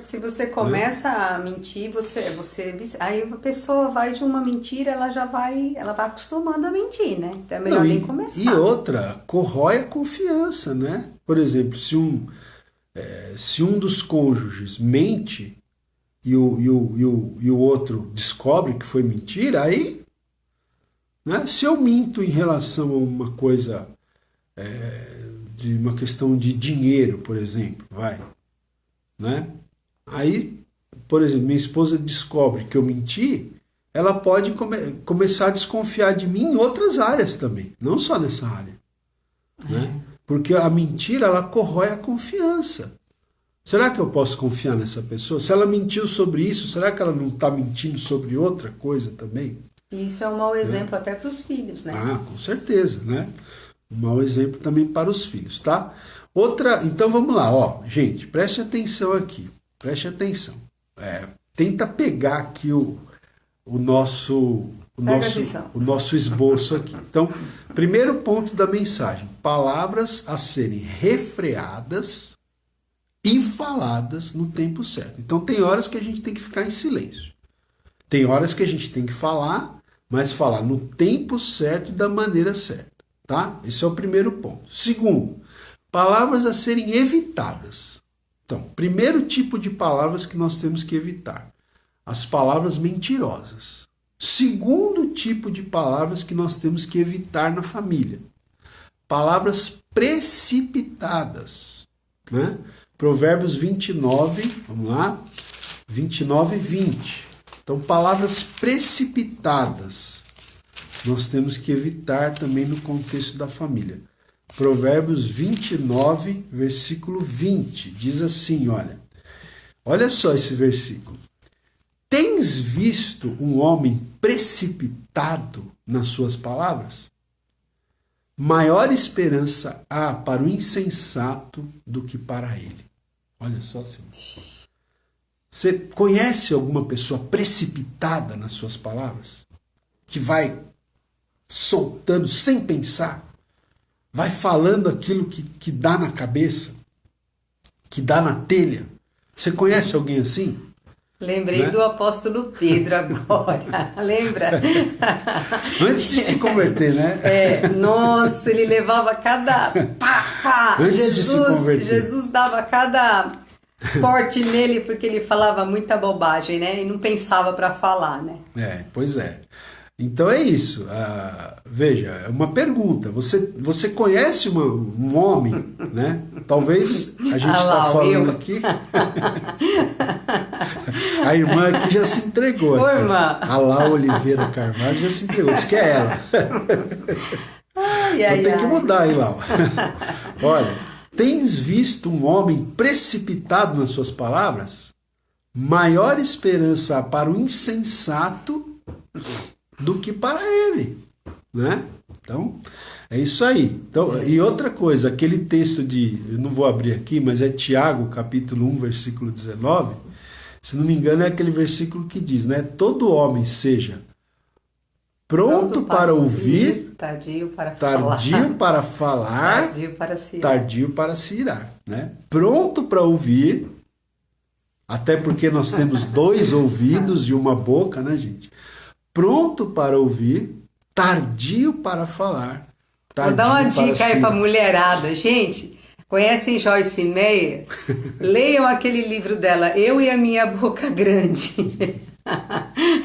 Se você começa a mentir, aí a pessoa vai de uma mentira, ela vai acostumando a mentir, né? Então é melhor nem começar. E outra, corrói a confiança, né? Por exemplo, se um dos cônjuges mente e o outro descobre que foi mentira, aí, né? Se eu minto em relação a uma coisa, de uma questão de dinheiro, por exemplo, né? Aí, por exemplo, minha esposa descobre que eu menti, ela pode começar a desconfiar de mim em outras áreas também, não só nessa área, né? Porque a mentira, ela corrói a confiança. Será que eu posso confiar nessa pessoa? Se ela mentiu sobre isso, será que ela não está mentindo sobre outra coisa também? Isso é um mau exemplo até para os filhos, né? Com certeza, né? Um mau exemplo também para os filhos, tá? Então vamos lá, gente, preste atenção aqui. Preste atenção. Tenta pegar aqui o nosso esboço aqui. Então, primeiro ponto da mensagem: palavras a serem refreadas e faladas no tempo certo. Então, tem horas que a gente tem que ficar em silêncio. Tem horas que a gente tem que falar, mas falar no tempo certo e da maneira certa, tá? Esse é o primeiro ponto. Segundo, palavras a serem evitadas. Então, primeiro tipo de palavras que nós temos que evitar: as palavras mentirosas. Segundo tipo de palavras que nós temos que evitar na família: palavras precipitadas, né? Provérbios 29, vamos lá, 29 e 20. Então, palavras precipitadas nós temos que evitar também no contexto da família. Provérbios 29, versículo 20, diz assim, olha só esse versículo. Tens visto um homem precipitado nas suas palavras? Maior esperança há para o insensato do que para ele. Olha só, senhor. Você conhece alguma pessoa precipitada nas suas palavras? Que vai soltando sem pensar? Vai falando aquilo que dá na cabeça, que dá na telha. Você conhece alguém assim? Lembrei do apóstolo Pedro agora, lembra? Antes de se converter, né? Nossa, ele levava cada pá. Antes de se converter. Jesus dava cada corte nele porque ele falava muita bobagem, né? E não pensava para falar, né? Pois é. Então é isso. Veja, é uma pergunta. Você conhece um homem, né? Talvez a gente está falando aqui. A irmã aqui já se entregou. Ô, irmã. A Lá Oliveira Carvalho já se entregou. Diz que é ela. Então tem que mudar, hein, Lá. Olha, tens visto um homem precipitado nas suas palavras? Maior esperança para o insensato do que para ele, né? Então, é isso aí. Então, e outra coisa, aquele texto eu não vou abrir aqui, mas é Tiago, capítulo 1, versículo 19, se não me engano é aquele versículo que diz, né? Todo homem seja pronto para ouvir, tardio para falar, tardio para se irar, né? Pronto para ouvir, até porque nós temos 2 ouvidos e uma boca, né, gente? Pronto para ouvir, tardio para falar. Vou dar uma dica aí para mulherada. Gente, Conhecem Joyce Meyer? Leiam aquele livro dela, Eu e a Minha Boca Grande.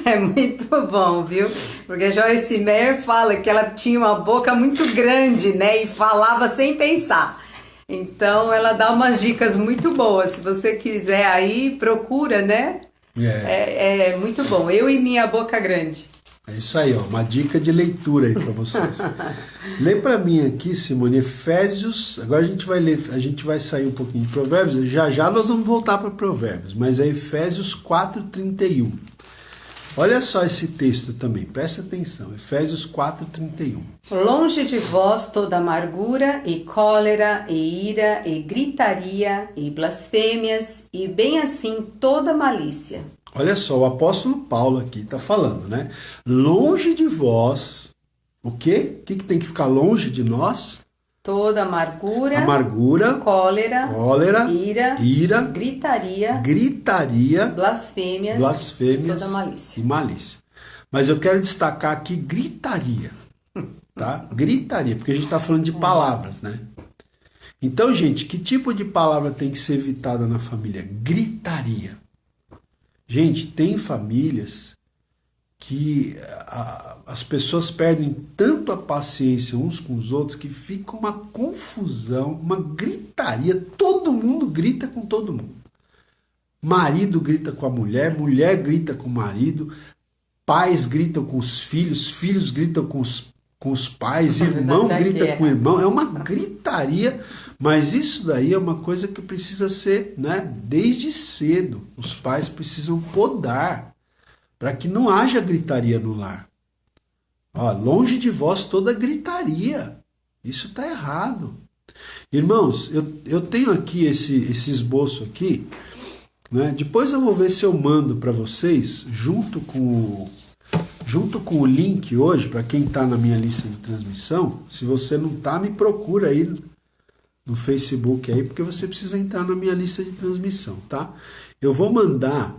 É muito bom, viu? Porque Joyce Meyer fala que ela tinha uma boca muito grande, né? E falava sem pensar. Então ela dá umas dicas muito boas. Se você quiser aí, procura, né? É muito bom. Eu e Minha Boca Grande. É isso aí, ó, uma dica de leitura aí para vocês. Lê para mim aqui, Simone, Efésios. Agora a gente vai ler, a gente vai sair um pouquinho de Provérbios. Já nós vamos voltar para Provérbios, mas é Efésios 4:31. Olha só esse texto também, presta atenção. Efésios 4:31. Longe de vós toda amargura e cólera e ira e gritaria e blasfêmias e bem assim toda malícia. Olha só, o apóstolo Paulo aqui está falando, né? Longe de vós, o quê? O que tem que ficar longe de nós? Toda amargura, cólera, ira, gritaria, blasfêmias toda malícia. E malícia. Mas eu quero destacar aqui gritaria, tá? Gritaria, porque a gente está falando de palavras, né? Então, gente, que tipo de palavra tem que ser evitada na família? Gritaria. Gente, tem famílias que as pessoas perdem tanto a paciência uns com os outros que fica uma confusão, uma gritaria. Todo mundo grita com todo mundo. Marido grita com a mulher, mulher grita com o marido, pais gritam com os filhos, filhos gritam com os pais, irmão grita com o irmão. É uma gritaria. Mas isso daí é uma coisa que precisa ser, né, desde cedo. Os pais precisam podar para que não haja gritaria no lar. Ó, longe de vós toda gritaria. Isso está errado. Irmãos, eu tenho aqui esse esboço aqui, né? Depois eu vou ver se eu mando para vocês, junto com o link hoje, para quem está na minha lista de transmissão. Se você não está, me procura aí no Facebook aí, porque você precisa entrar na minha lista de transmissão, tá? Eu vou mandar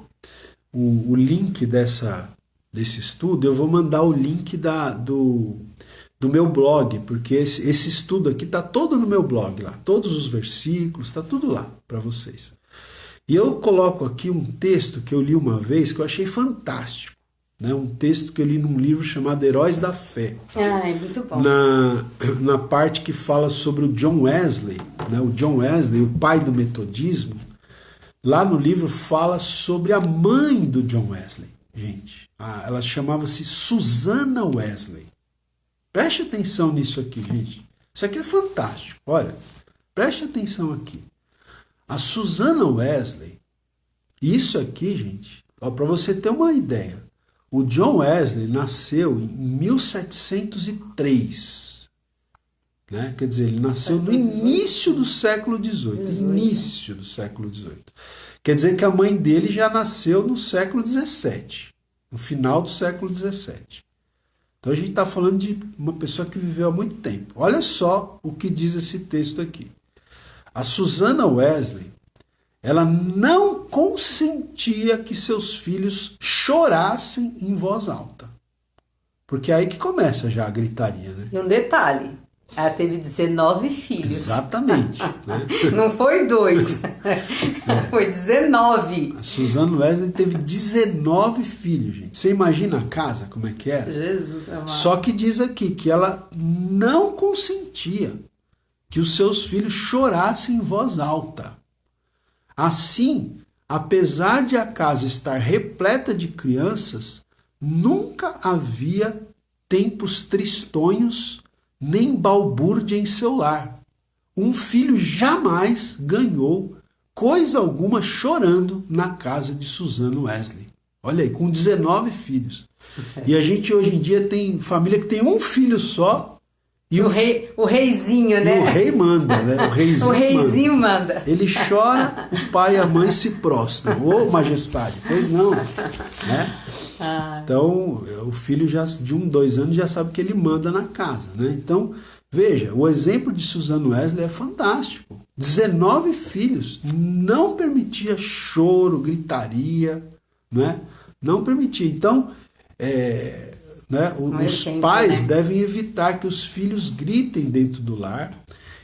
o link desse estudo, eu vou mandar o link do meu blog, porque esse estudo aqui tá todo no meu blog lá, todos os versículos, tá tudo lá para vocês. E eu coloco aqui um texto que eu li uma vez que eu achei fantástico, né? Um texto que eu li num livro chamado Heróis da Fé. É muito bom. Na parte que fala sobre o John Wesley, né? O John Wesley, o pai do metodismo, lá no livro fala sobre a mãe do John Wesley. Gente, ela chamava-se Susana Wesley. Preste atenção nisso aqui, gente. Isso aqui é fantástico. Olha, preste atenção aqui. A Susana Wesley, isso aqui, gente, para você ter uma ideia, o John Wesley nasceu em 1703. Né? Quer dizer, ele nasceu no início do século XVIII. Início do século XVIII. Quer dizer que a mãe dele já nasceu no século XVII. No final do século XVII. Então a gente está falando de uma pessoa que viveu há muito tempo. Olha só o que diz esse texto aqui. A Susana Wesley, ela não consentia que seus filhos chorassem em voz alta. Porque é aí que começa já a gritaria, né? E um detalhe, ela teve 19 filhos. Exatamente. Né? Não foi 2, foi 19. A Susana Wesley teve 19 filhos, gente. Você imagina a casa, como é que era? Jesus amado. Só que diz aqui que ela não consentia que os seus filhos chorassem em voz alta. Assim, apesar de a casa estar repleta de crianças, nunca havia tempos tristonhos nem balbúrdia em seu lar. Um filho jamais ganhou coisa alguma chorando na casa de Susana Wesley. Olha aí, com 19 filhos. E a gente hoje em dia tem família que tem um filho só. E o reizinho, né? E o rei manda, né? O reizinho manda. Ele chora, o pai e a mãe se prostram. Ô, majestade, pois não. Né? Então, o filho já de 2 anos já sabe que ele manda na casa. Né? Então, veja, o exemplo de Susana Wesley é fantástico. 19 filhos, não permitia choro, gritaria, né? Não permitia. Então, né? Os pais devem evitar que os filhos gritem dentro do lar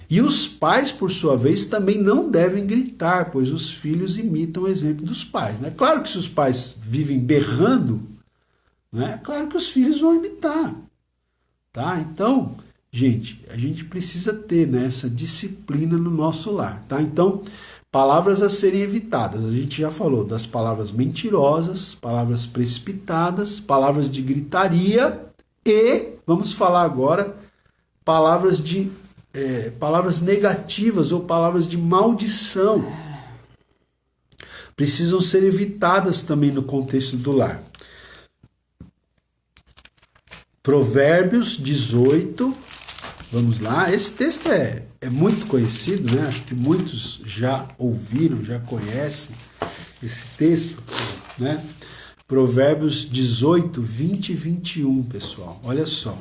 E os pais, por sua vez, também não devem gritar, pois os filhos imitam o exemplo dos pais. É claro que se os pais vivem berrando, né, é claro que os filhos vão imitar. Tá? Então, gente, a gente precisa ter, né, essa disciplina no nosso lar. Tá? Então, palavras a serem evitadas. A gente já falou das palavras mentirosas, palavras precipitadas, palavras de gritaria e, vamos falar agora, palavras negativas ou palavras de maldição. Precisam ser evitadas também no contexto do lar. Provérbios 18, vamos lá. Esse texto é muito conhecido, né? Acho que muitos já ouviram, já conhecem esse texto, né? Provérbios 18, 20 e 21, pessoal. Olha só.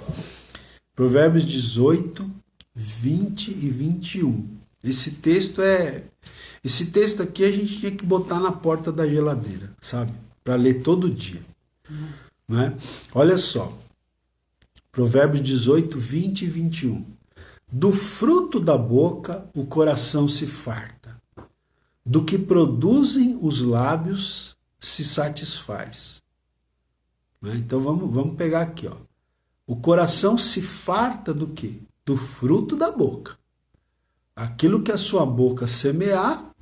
Provérbios 18, 20 e 21. Esse texto aqui a gente tinha que botar na porta da geladeira, sabe? Para ler todo dia. Né? Olha só. Provérbios 18, 20 e 21. Do fruto da boca o coração se farta. Do que produzem os lábios se satisfaz. Né? Então vamos pegar aqui, ó. O coração se farta do quê? Do fruto da boca. Aquilo que a sua boca semear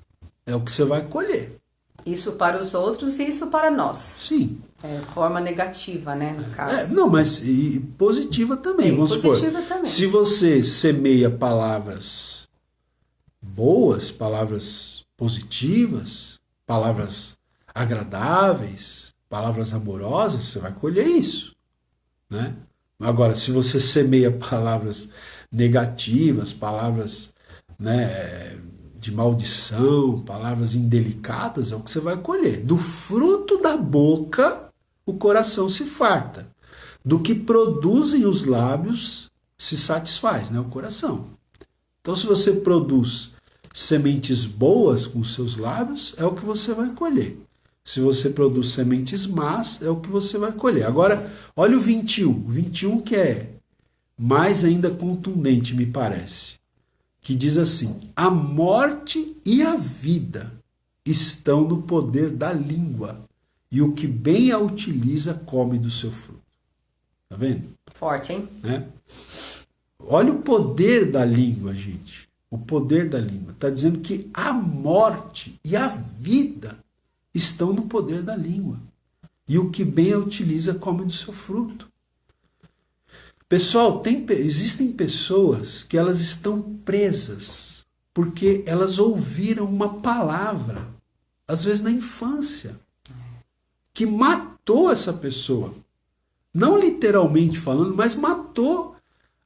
é o que você vai colher. Isso para os outros e isso para nós. Sim. Forma negativa, né, no caso. Não, mas e positiva também. Sim, vamos positiva supor. também. Se você semeia palavras boas, palavras positivas, palavras agradáveis, palavras amorosas, você vai colher isso, né? Agora, se você semeia palavras negativas, palavras, né, de maldição, palavras indelicadas, é o que você vai colher. Do fruto da boca, o coração se farta. Do que produzem os lábios, se satisfaz, né, o coração. Então, se você produz sementes boas com os seus lábios, é o que você vai colher. Se você produz sementes más, é o que você vai colher. Agora, olha o 21. O 21 que é mais ainda contundente, me parece. Que diz assim: a morte e a vida estão no poder da língua, e o que bem a utiliza come do seu fruto. Tá vendo? Forte, hein? Né? Olha o poder da língua, gente. O poder da língua. Está dizendo que a morte e a vida estão no poder da língua. E o que bem a utiliza come do seu fruto. Pessoal, existem pessoas que elas estão presas porque elas ouviram uma palavra, às vezes na infância, que matou essa pessoa. Não literalmente falando, mas matou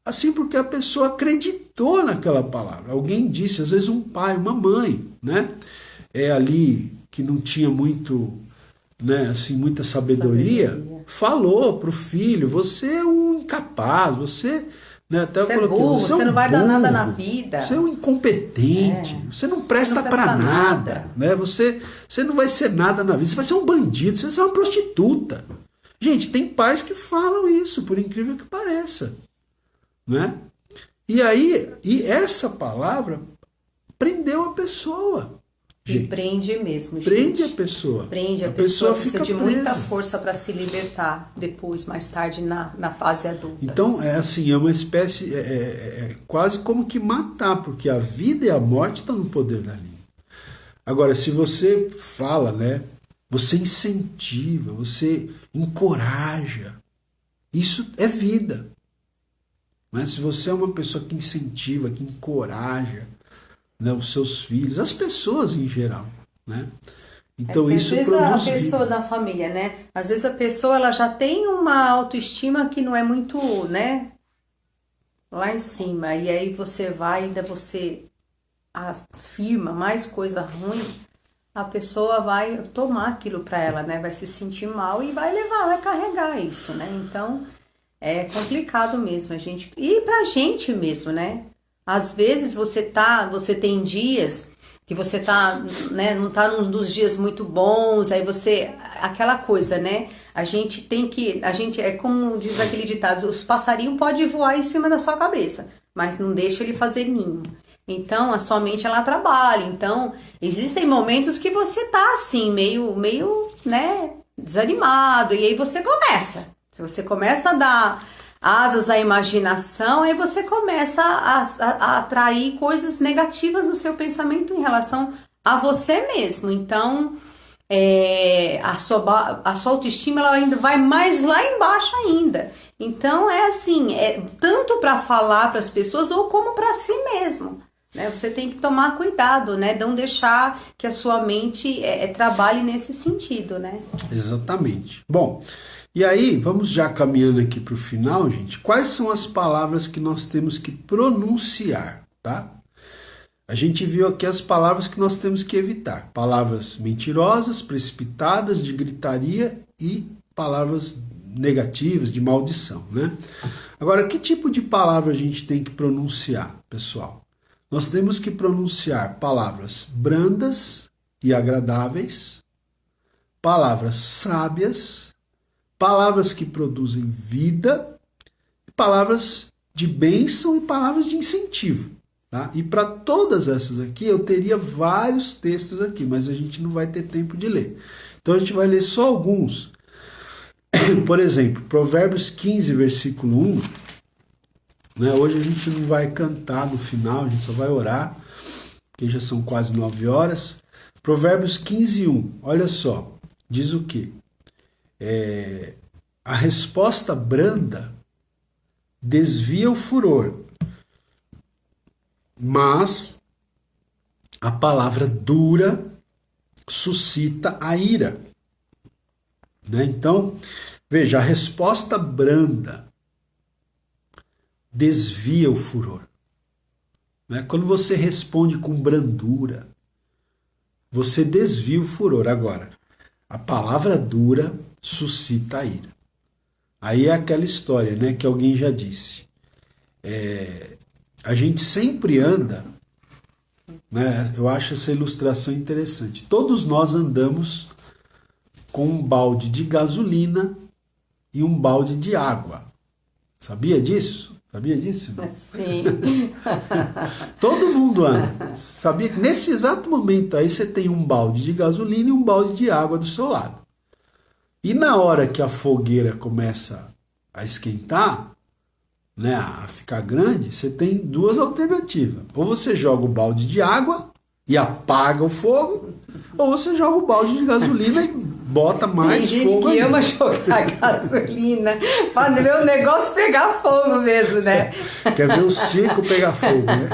assim porque a pessoa acreditou naquela palavra. Alguém disse, às vezes um pai, uma mãe, né? Ali que não tinha muito, né, assim, muita sabedoria, falou para o filho: você é um incapaz, você, né, até você é burro, você não vai dar nada na vida. Você é um incompetente, você não presta para nada, né? Você não vai ser nada na vida, você vai ser um bandido, você vai ser uma prostituta. Gente, tem pais que falam isso, por incrível que pareça, né? E essa palavra prendeu a pessoa. Gente, e prende mesmo, gente. Prende a pessoa. Prende a pessoa precisa de presa. muita força para se libertar depois, mais tarde, na fase adulta. Então, é uma espécie, quase como que matar, porque a vida e a morte estão no poder da língua. Agora, se você fala, né, você incentiva, você encoraja, isso é vida. Mas se você é uma pessoa que incentiva, que encoraja, né, os seus filhos, as pessoas em geral, né? Então isso produz vida. Às vezes a pessoa da família, né? Às vezes a pessoa ela já tem uma autoestima que não é muito, né, lá em cima, e aí você vai, ainda você afirma mais coisa ruim, a pessoa vai tomar aquilo para ela, né? Vai se sentir mal e vai carregar isso, né? Então é complicado mesmo a gente, e pra gente mesmo, né? Às vezes você tem dias que você tá, né, não tá num dos dias muito bons, aí aquela coisa, né? A gente é como diz aquele ditado: os passarinhos podem voar em cima da sua cabeça, mas não deixa ele fazer ninho. Então, a sua mente, ela trabalha. Então, existem momentos que você tá assim, meio, né, desanimado. E aí você começa. Se você começa a dar asas à imaginação, aí você começa a atrair coisas negativas no seu pensamento em relação a você mesmo. Então, a sua autoestima, ela ainda vai mais lá embaixo ainda. Então, é assim, tanto para falar para as pessoas ou como para si mesmo. Né? Você tem que tomar cuidado, né? Não deixar que a sua mente trabalhe nesse sentido, né? Exatamente. Bom, e aí, vamos já caminhando aqui para o final, gente. Quais são as palavras que nós temos que pronunciar, tá? A gente viu aqui as palavras que nós temos que evitar. Palavras mentirosas, precipitadas, de gritaria e palavras negativas, de maldição, né? Agora, que tipo de palavra a gente tem que pronunciar, pessoal? Nós temos que pronunciar palavras brandas e agradáveis, palavras sábias, palavras que produzem vida, palavras de bênção e palavras de incentivo. Tá? E para todas essas aqui, eu teria vários textos aqui, mas a gente não vai ter tempo de ler. Então a gente vai ler só alguns. Por exemplo, Provérbios 15, versículo 1. Né? Hoje a gente não vai cantar no final, a gente só vai orar, porque já são quase 9 horas. Provérbios 15, 1. Olha só, diz o quê? A resposta branda desvia o furor, mas a palavra dura suscita a ira. Né? Então, veja, a resposta branda desvia o furor. Né? Quando você responde com brandura, você desvia o furor. Agora, a palavra dura suscita a ira. Aí é aquela história, né, que alguém já disse. A gente sempre anda, né, eu acho essa ilustração interessante. Todos nós andamos com um balde de gasolina e um balde de água. Sabia disso? Sabia disso? Sim. Todo mundo anda. Sabia que nesse exato momento aí você tem um balde de gasolina e um balde de água do seu lado. E na hora que a fogueira começa a esquentar, né, a ficar grande, você tem duas alternativas. Ou você joga o balde de água e apaga o fogo, ou você joga o balde de gasolina e bota mais tem fogo. Tem gente que ama jogar gasolina para ver o negócio pegar fogo mesmo, né? Quer ver o circo pegar fogo, né?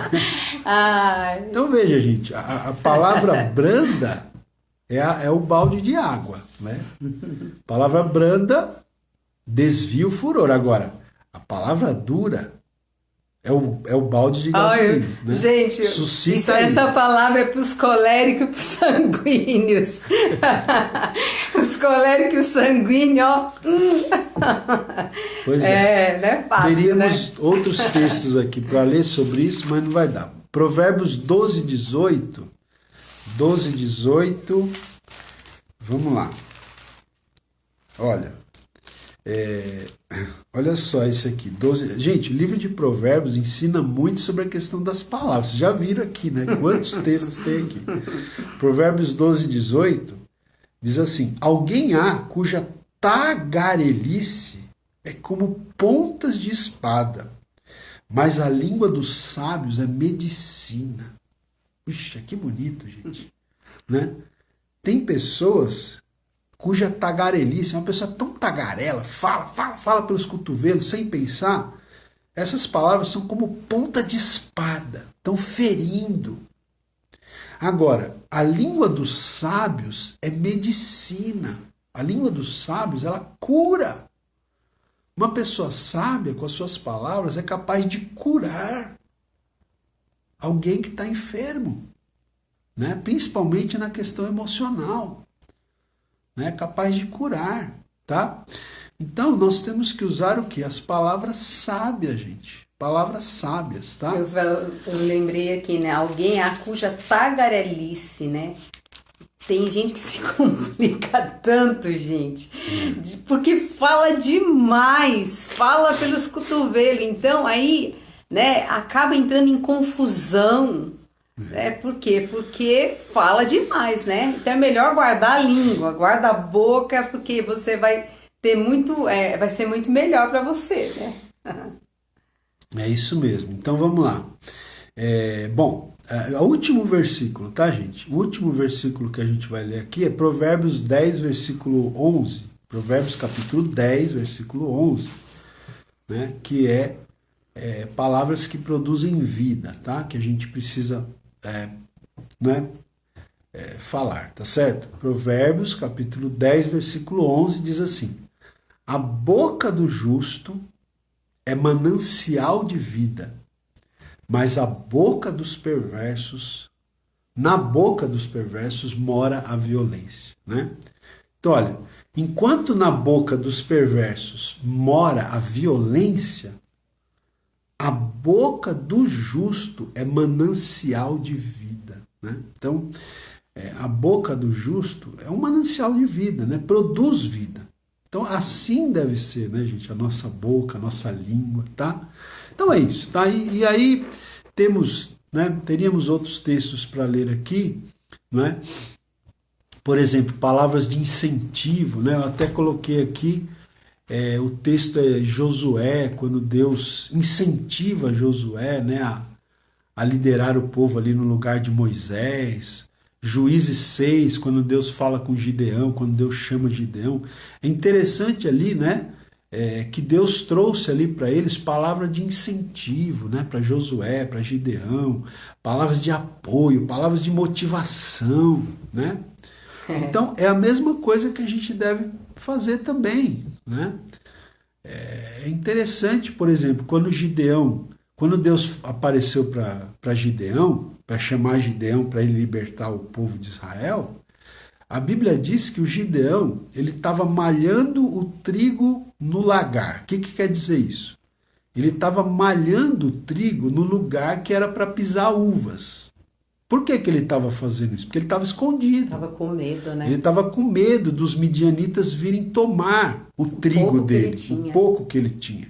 Ai. Então veja, gente, a palavra branda é o balde de água, né? A palavra branda desvia o furor. Agora, a palavra dura é o balde de gasolina. Né? Gente, essa palavra é para os coléricos e para os sanguíneos. Os coléricos e os sanguíneos, ó. Pois é. Não é fácil, teríamos né? outros textos aqui para ler sobre isso, mas não vai dar. Provérbios 12, 18. 12, 18. Vamos lá. Olha. Olha só esse aqui. 12. Gente, o livro de Provérbios ensina muito sobre a questão das palavras. Vocês já viram aqui, né? Quantos textos tem aqui? Provérbios 12, 18 diz assim: alguém há cuja tagarelice é como pontas de espada, mas a língua dos sábios é medicina. Puxa, que bonito, gente. Né? Tem pessoas cuja tagarelice, é uma pessoa tão tagarela, fala pelos cotovelos, sem pensar. Essas palavras são como ponta de espada, estão ferindo. Agora, a língua dos sábios é medicina. A língua dos sábios, ela cura. Uma pessoa sábia, com as suas palavras, é capaz de curar alguém que está enfermo, né? Principalmente na questão emocional. É capaz de curar, tá? Então, nós temos que usar o quê? As palavras sábias, gente. Palavras sábias, tá? Eu lembrei aqui, né? Alguém a cuja tagarelice, né? Tem gente que se complica tanto, gente. Porque fala demais, fala pelos cotovelos. Então, aí né, acaba entrando em confusão. Por quê? Porque fala demais, né? Então é melhor guardar a língua, guarda a boca, porque você vai ter muito, vai ser muito melhor para você, né? É isso mesmo. Então vamos lá. O último versículo, tá, gente? O último versículo que a gente vai ler aqui é Provérbios 10, versículo 11. Provérbios capítulo 10, versículo 11, né? Que é palavras que produzem vida, tá? Que a gente precisa falar, tá certo? Provérbios capítulo 10, versículo 11 diz assim: a boca do justo é manancial de vida, mas na boca dos perversos mora a violência, né? Então, olha, enquanto na boca dos perversos mora a violência, a boca do justo é manancial de vida, né? Então, a boca do justo é um manancial de vida, né? Produz vida. Então, assim deve ser, né, gente? A nossa boca, a nossa língua, tá? Então é isso, tá? E aí teríamos outros textos para ler aqui, né? Por exemplo, palavras de incentivo, né? Eu até coloquei aqui, o texto é Josué, quando Deus incentiva Josué, né, a liderar o povo ali no lugar de Moisés. Juízes 6, quando Deus fala com Gideão, quando Deus chama Gideão. É interessante ali, né, que Deus trouxe ali para eles palavras de incentivo, né, para Josué, para Gideão, palavras de apoio, palavras de motivação, né? Então, é a mesma coisa que a gente deve fazer também, né? É interessante, por exemplo, quando Deus apareceu para Gideão, para chamar Gideão para ele libertar o povo de Israel, a Bíblia diz que o Gideão ele estava malhando o trigo no lagar. O que quer dizer isso? Ele estava malhando o trigo no lugar que era para pisar uvas. Por que ele estava fazendo isso? Porque ele estava escondido. Estava com medo, né? Ele estava com medo dos midianitas virem tomar o trigo dele, o pouco que ele tinha.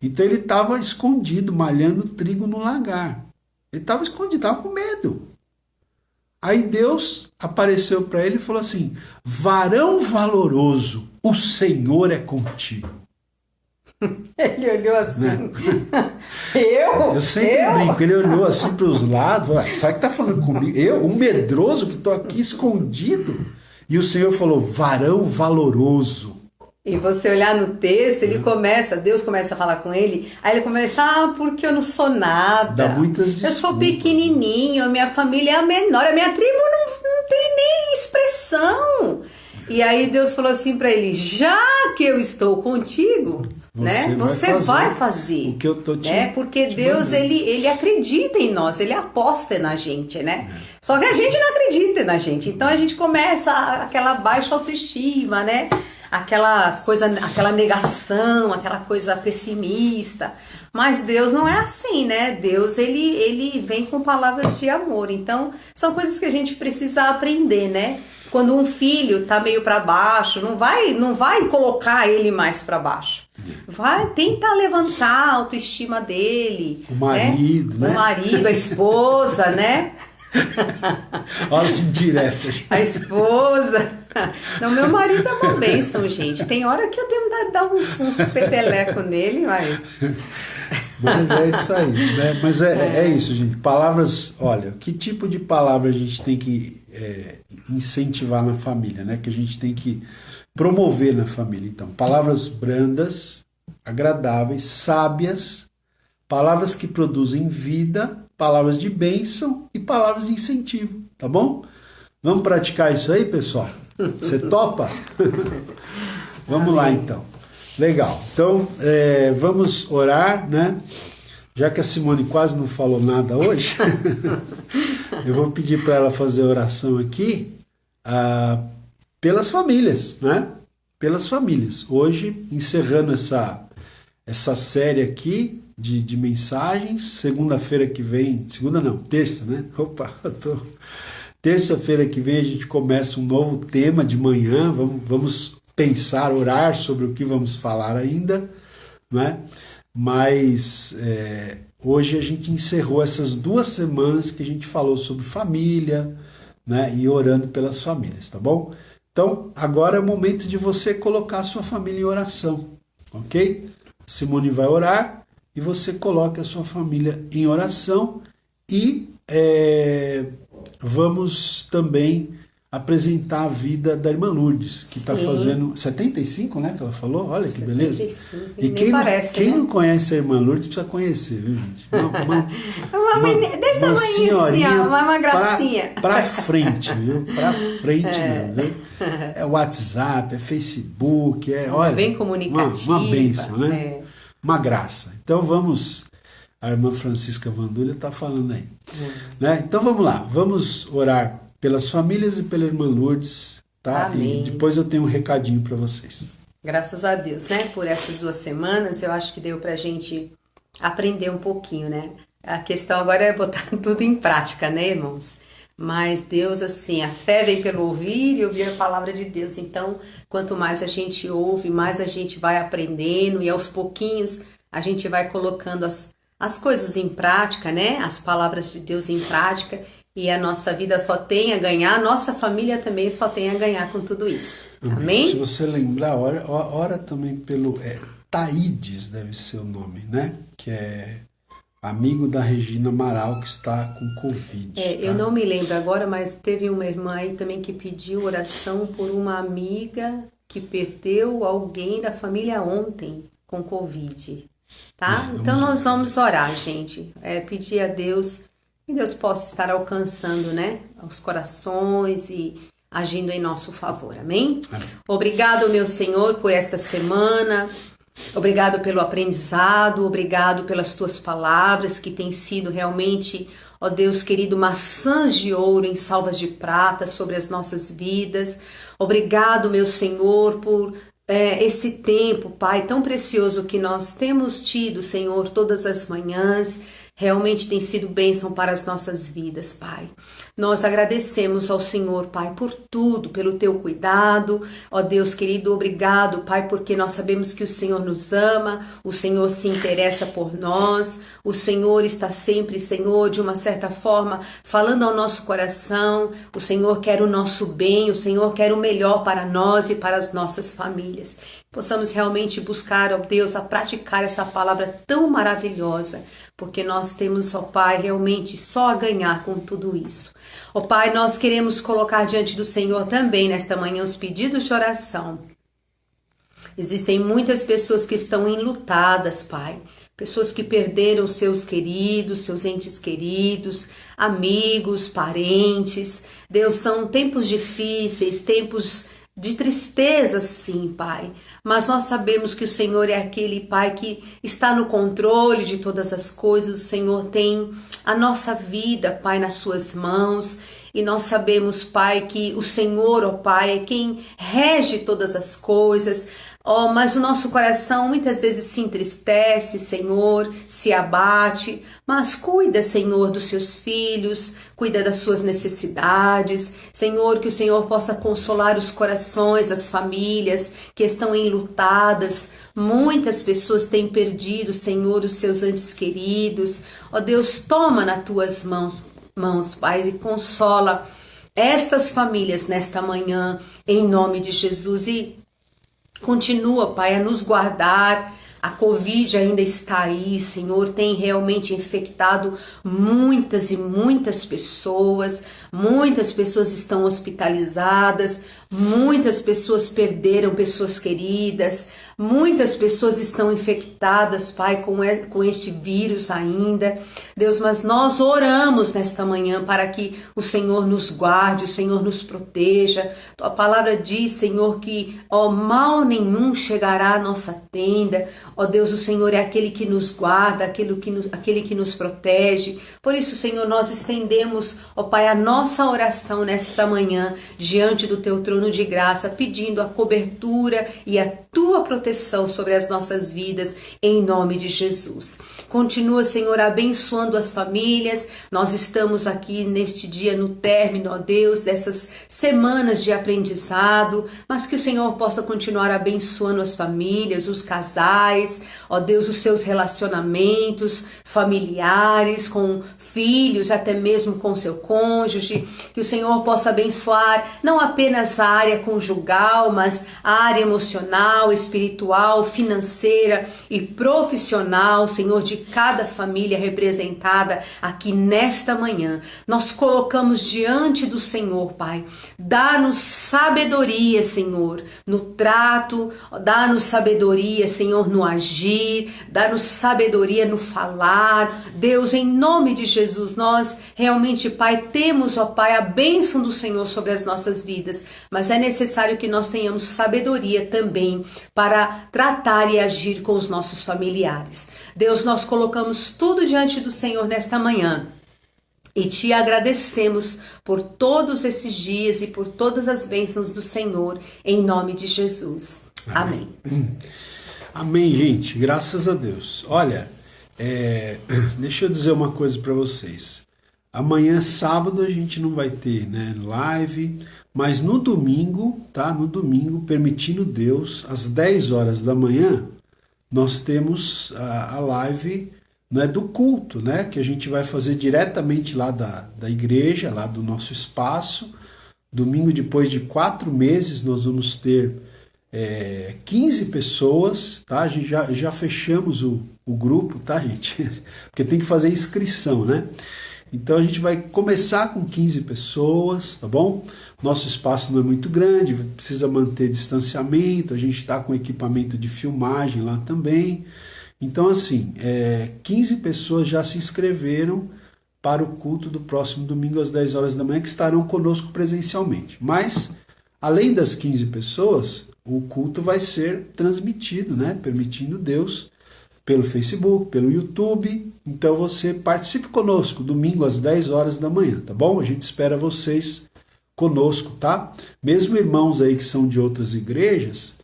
Então ele estava escondido, malhando trigo no lagar. Ele estava escondido, estava com medo. Aí Deus apareceu para ele e falou assim: varão valoroso, o Senhor é contigo. Ele olhou assim. Né? Eu sempre brinco, ele olhou assim para os lados, sabe que está falando comigo? Eu, um medroso que estou aqui escondido. E o Senhor falou: varão valoroso. E você olhar no texto, Deus começa a falar com ele, aí ele começa, porque eu não sou nada. Dá muitas desculpas. Eu sou pequenininho, minha família é a menor, a minha tribo não tem nem expressão. E aí Deus falou assim para ele: já que eu estou contigo, você vai fazer o que eu tô te porque Deus ele acredita em nós, ele aposta na gente, né? Só que a gente não acredita na gente. Então a gente começa aquela baixa autoestima, né? Aquela negação, aquela coisa pessimista. Mas Deus não é assim, né? Deus ele vem com palavras de amor. Então são coisas que a gente precisa aprender, né? Quando um filho tá meio para baixo, não vai colocar ele mais para baixo. Vai tentar levantar a autoestima dele. O marido, né? O marido, a esposa, né? Olha assim, direto. A esposa. Não, meu marido é uma bênção, gente. Tem hora que eu tenho que dar uns peteleco nele, mas... Mas é isso aí, né? Mas é isso, gente. Palavras, olha, que tipo de palavra a gente tem que incentivar na família, né? Que a gente tem que promover na família. Então, palavras brandas, agradáveis, sábias, palavras que produzem vida, palavras de bênção e palavras de incentivo, tá bom? Vamos praticar isso aí, pessoal? Você topa? Vamos lá, então. Legal. Então, vamos orar, né? Já que a Simone quase não falou nada hoje, eu vou pedir para ela fazer a oração aqui pelas famílias, né? Pelas famílias. Hoje, encerrando essa série aqui de mensagens, segunda-feira que vem, terça, né? Terça-feira que vem a gente começa um novo tema de manhã, vamos pensar, orar sobre o que vamos falar ainda, né? Mas hoje a gente encerrou essas 2 semanas que a gente falou sobre família, né? E orando pelas famílias, tá bom? Então, agora é o momento de você colocar a sua família em oração, ok? Simone vai orar e você coloca a sua família em oração e vamos também apresentar a vida da irmã Lourdes, que está fazendo 75, né, que ela falou? Olha que 75, beleza. E quem não conhece a irmã Lourdes precisa conhecer, viu, gente? Desse tamanho assim, uma gracinha. Pra frente, viu? Pra frente mesmo, viu? É WhatsApp, é Facebook, olha, bem comunicativa. Uma bênção, né? Uma graça. Então vamos... A irmã Francisca Vandulha está falando aí. Né? Então vamos lá, vamos orar pelas famílias e pela irmã Lourdes, tá? Amém. E depois eu tenho um recadinho para vocês. Graças a Deus, né? Por essas 2 semanas, eu acho que deu pra gente aprender um pouquinho, né? A questão agora é botar tudo em prática, né, irmãos? Mas Deus, assim, a fé vem pelo ouvir e ouvir a palavra de Deus. Então, quanto mais a gente ouve, mais a gente vai aprendendo e aos pouquinhos a gente vai colocando as coisas em prática, né? As palavras de Deus em prática, e a nossa vida só tem a ganhar, a nossa família também só tem a ganhar com tudo isso. Amém? Se você lembrar, ora também pelo Taídes, deve ser o nome, né? Que é amigo da Regina Amaral, que está com Covid. Eu não me lembro agora, mas teve uma irmã aí também que pediu oração por uma amiga que perdeu alguém da família ontem com Covid. Tá? Então nós vamos orar, gente. Pedir a Deus que Deus possa estar alcançando, né, os corações e agindo em nosso favor. Amém? Amém. Obrigado, meu Senhor, por esta semana. Obrigado pelo aprendizado. Obrigado pelas tuas palavras que têm sido realmente, ó Deus querido, maçãs de ouro em salvas de prata sobre as nossas vidas. Obrigado, meu Senhor, por esse tempo, Pai, tão precioso que nós temos tido, Senhor, todas as manhãs. Realmente tem sido bênção para as nossas vidas, Pai. Nós agradecemos ao Senhor, Pai, por tudo, pelo teu cuidado. Ó Deus querido, obrigado, Pai, porque nós sabemos que o Senhor nos ama, o Senhor se interessa por nós, o Senhor está sempre, Senhor, de uma certa forma, falando ao nosso coração. O Senhor quer o nosso bem, o Senhor quer o melhor para nós e para as nossas famílias. Possamos realmente buscar, ó Deus, a praticar essa palavra tão maravilhosa, porque nós temos, ó Pai, realmente só a ganhar com tudo isso. Ó Pai, nós queremos colocar diante do Senhor também nesta manhã os pedidos de oração. Existem muitas pessoas que estão enlutadas, Pai. Pessoas que perderam seus queridos, seus entes queridos, amigos, parentes. Deus, são tempos difíceis, tempos de tristeza, sim, Pai. Mas nós sabemos que o Senhor é aquele, Pai, que está no controle de todas as coisas. O Senhor tem a nossa vida, Pai, nas suas mãos. E nós sabemos, Pai, que o Senhor, ó Pai, é quem rege todas as coisas. Mas o nosso coração muitas vezes se entristece, Senhor, se abate, mas cuida, Senhor, dos seus filhos, cuida das suas necessidades. Senhor, que o Senhor possa consolar os corações, as famílias que estão enlutadas. Muitas pessoas têm perdido, Senhor, os seus entes queridos. Ó Deus, toma nas tuas mãos, Pai, e consola estas famílias nesta manhã, em nome de Jesus. E continua, Pai, a nos guardar. A Covid ainda está aí, Senhor, tem realmente infectado muitas e muitas pessoas. Muitas pessoas estão hospitalizadas, muitas pessoas perderam pessoas queridas, muitas pessoas estão infectadas, Pai, com este vírus ainda. Deus, mas nós oramos nesta manhã para que o Senhor nos guarde, o Senhor nos proteja. Tua palavra diz, Senhor, que mal nenhum chegará à nossa tenda. Ó Deus, o Senhor é aquele que nos guarda, aquele que nos protege. Por isso, Senhor, nós estendemos, ó Pai, a nossa oração nesta manhã diante do teu trono de graça, pedindo a cobertura e a tua proteção sobre as nossas vidas, em nome de Jesus. Continua, Senhor, abençoando as famílias. Nós estamos aqui neste dia no término, ó Deus, dessas semanas de aprendizado, mas que o Senhor possa continuar abençoando as famílias, os casais, pais, ó Deus, os seus relacionamentos familiares, com filhos, até mesmo com seu cônjuge, que o Senhor possa abençoar não apenas a área conjugal, mas a área emocional, espiritual, financeira e profissional, Senhor, de cada família representada aqui nesta manhã. Nós colocamos diante do Senhor, Pai, dá-nos sabedoria, Senhor, no trato, dá-nos sabedoria, Senhor, no agir, dá-nos sabedoria no falar. Deus, em nome de Jesus, nós realmente, Pai, temos, ó Pai, a bênção do Senhor sobre as nossas vidas, mas é necessário que nós tenhamos sabedoria também para tratar e agir com os nossos familiares. Deus, nós colocamos tudo diante do Senhor nesta manhã e te agradecemos por todos esses dias e por todas as bênçãos do Senhor, em nome de Jesus. Amém. Amém, gente. Graças a Deus. Olha, deixa eu dizer uma coisa para vocês. Amanhã, sábado, a gente não vai ter, né, live, mas no domingo, tá? No domingo, permitindo Deus, às 10 horas da manhã, nós temos a live, né, do culto, né, que a gente vai fazer diretamente lá da igreja, lá do nosso espaço. Domingo, depois de 4 meses, nós vamos ter 15 pessoas, tá? A gente já fechamos o grupo, tá, gente? Porque tem que fazer inscrição, né? Então a gente vai começar com 15 pessoas, tá bom? Nosso espaço não é muito grande, precisa manter distanciamento, a gente está com equipamento de filmagem lá também. Então assim, 15 pessoas já se inscreveram para o culto do próximo domingo às 10 horas da manhã, que estarão conosco presencialmente. Mas, além das 15 pessoas, o culto vai ser transmitido, né? Permitindo Deus, pelo Facebook, pelo YouTube. Então você participe conosco, domingo às 10 horas da manhã, tá bom? A gente espera vocês conosco, tá? Mesmo irmãos aí que são de outras igrejas,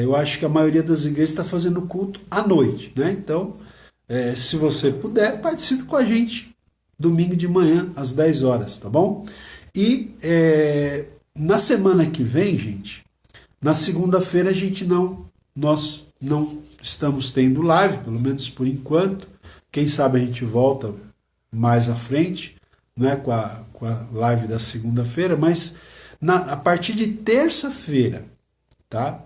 eu acho que a maioria das igrejas está fazendo culto à noite, né? Então, se você puder, participe com a gente, domingo de manhã às 10 horas, tá bom? E na semana que vem, gente, na segunda-feira nós não estamos tendo live, pelo menos por enquanto. Quem sabe a gente volta mais à frente, né, com a live da segunda-feira, mas a partir de terça-feira, tá?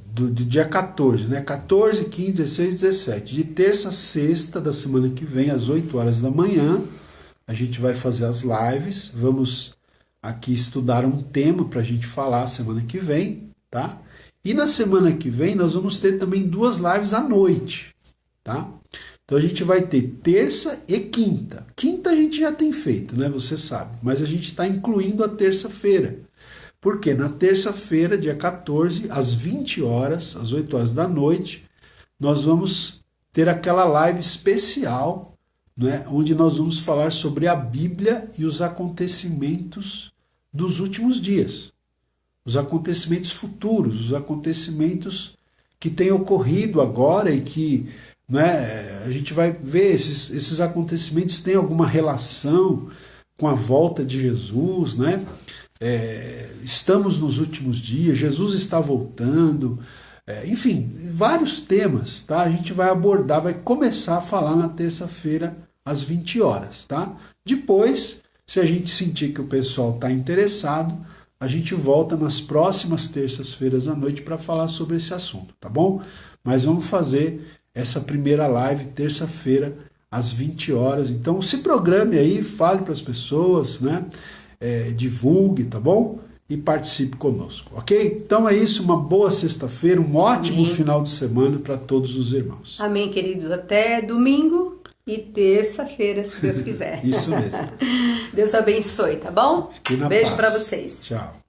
Do dia 14, né? 14, 15, 16, 17. De terça a sexta da semana que vem, às 8 horas da manhã, a gente vai fazer as lives. Vamos aqui estudar um tema para a gente falar semana que vem, tá? E na semana que vem nós vamos ter também 2 lives à noite, tá? Então a gente vai ter terça e quinta. Quinta a gente já tem feito, né? Você sabe. Mas a gente está incluindo a terça-feira. Porque na terça-feira, dia 14, às 20 horas, às 8 horas da noite, nós vamos ter aquela live especial, né? Onde nós vamos falar sobre a Bíblia e os acontecimentos dos últimos dias. Os acontecimentos futuros, os acontecimentos que têm ocorrido agora e que, né, a gente vai ver esses acontecimentos têm alguma relação com a volta de Jesus, né? Estamos nos últimos dias, Jesus está voltando, enfim, vários temas, tá? A gente vai abordar, vai começar a falar na terça-feira às 20 horas, tá? Depois, se a gente sentir que o pessoal está interessado, a gente volta nas próximas terças-feiras à noite para falar sobre esse assunto, tá bom? Mas vamos fazer essa primeira live terça-feira às 20 horas. Então se programe aí, fale para as pessoas, né? Divulgue, tá bom? E participe conosco, ok? Então é isso, uma boa sexta-feira, um ótimo final de semana para todos os irmãos. Amém, queridos. Até domingo e terça-feira, se Deus quiser. Isso mesmo. Deus abençoe, tá bom? Fique na Beijo paz. para vocês. Tchau.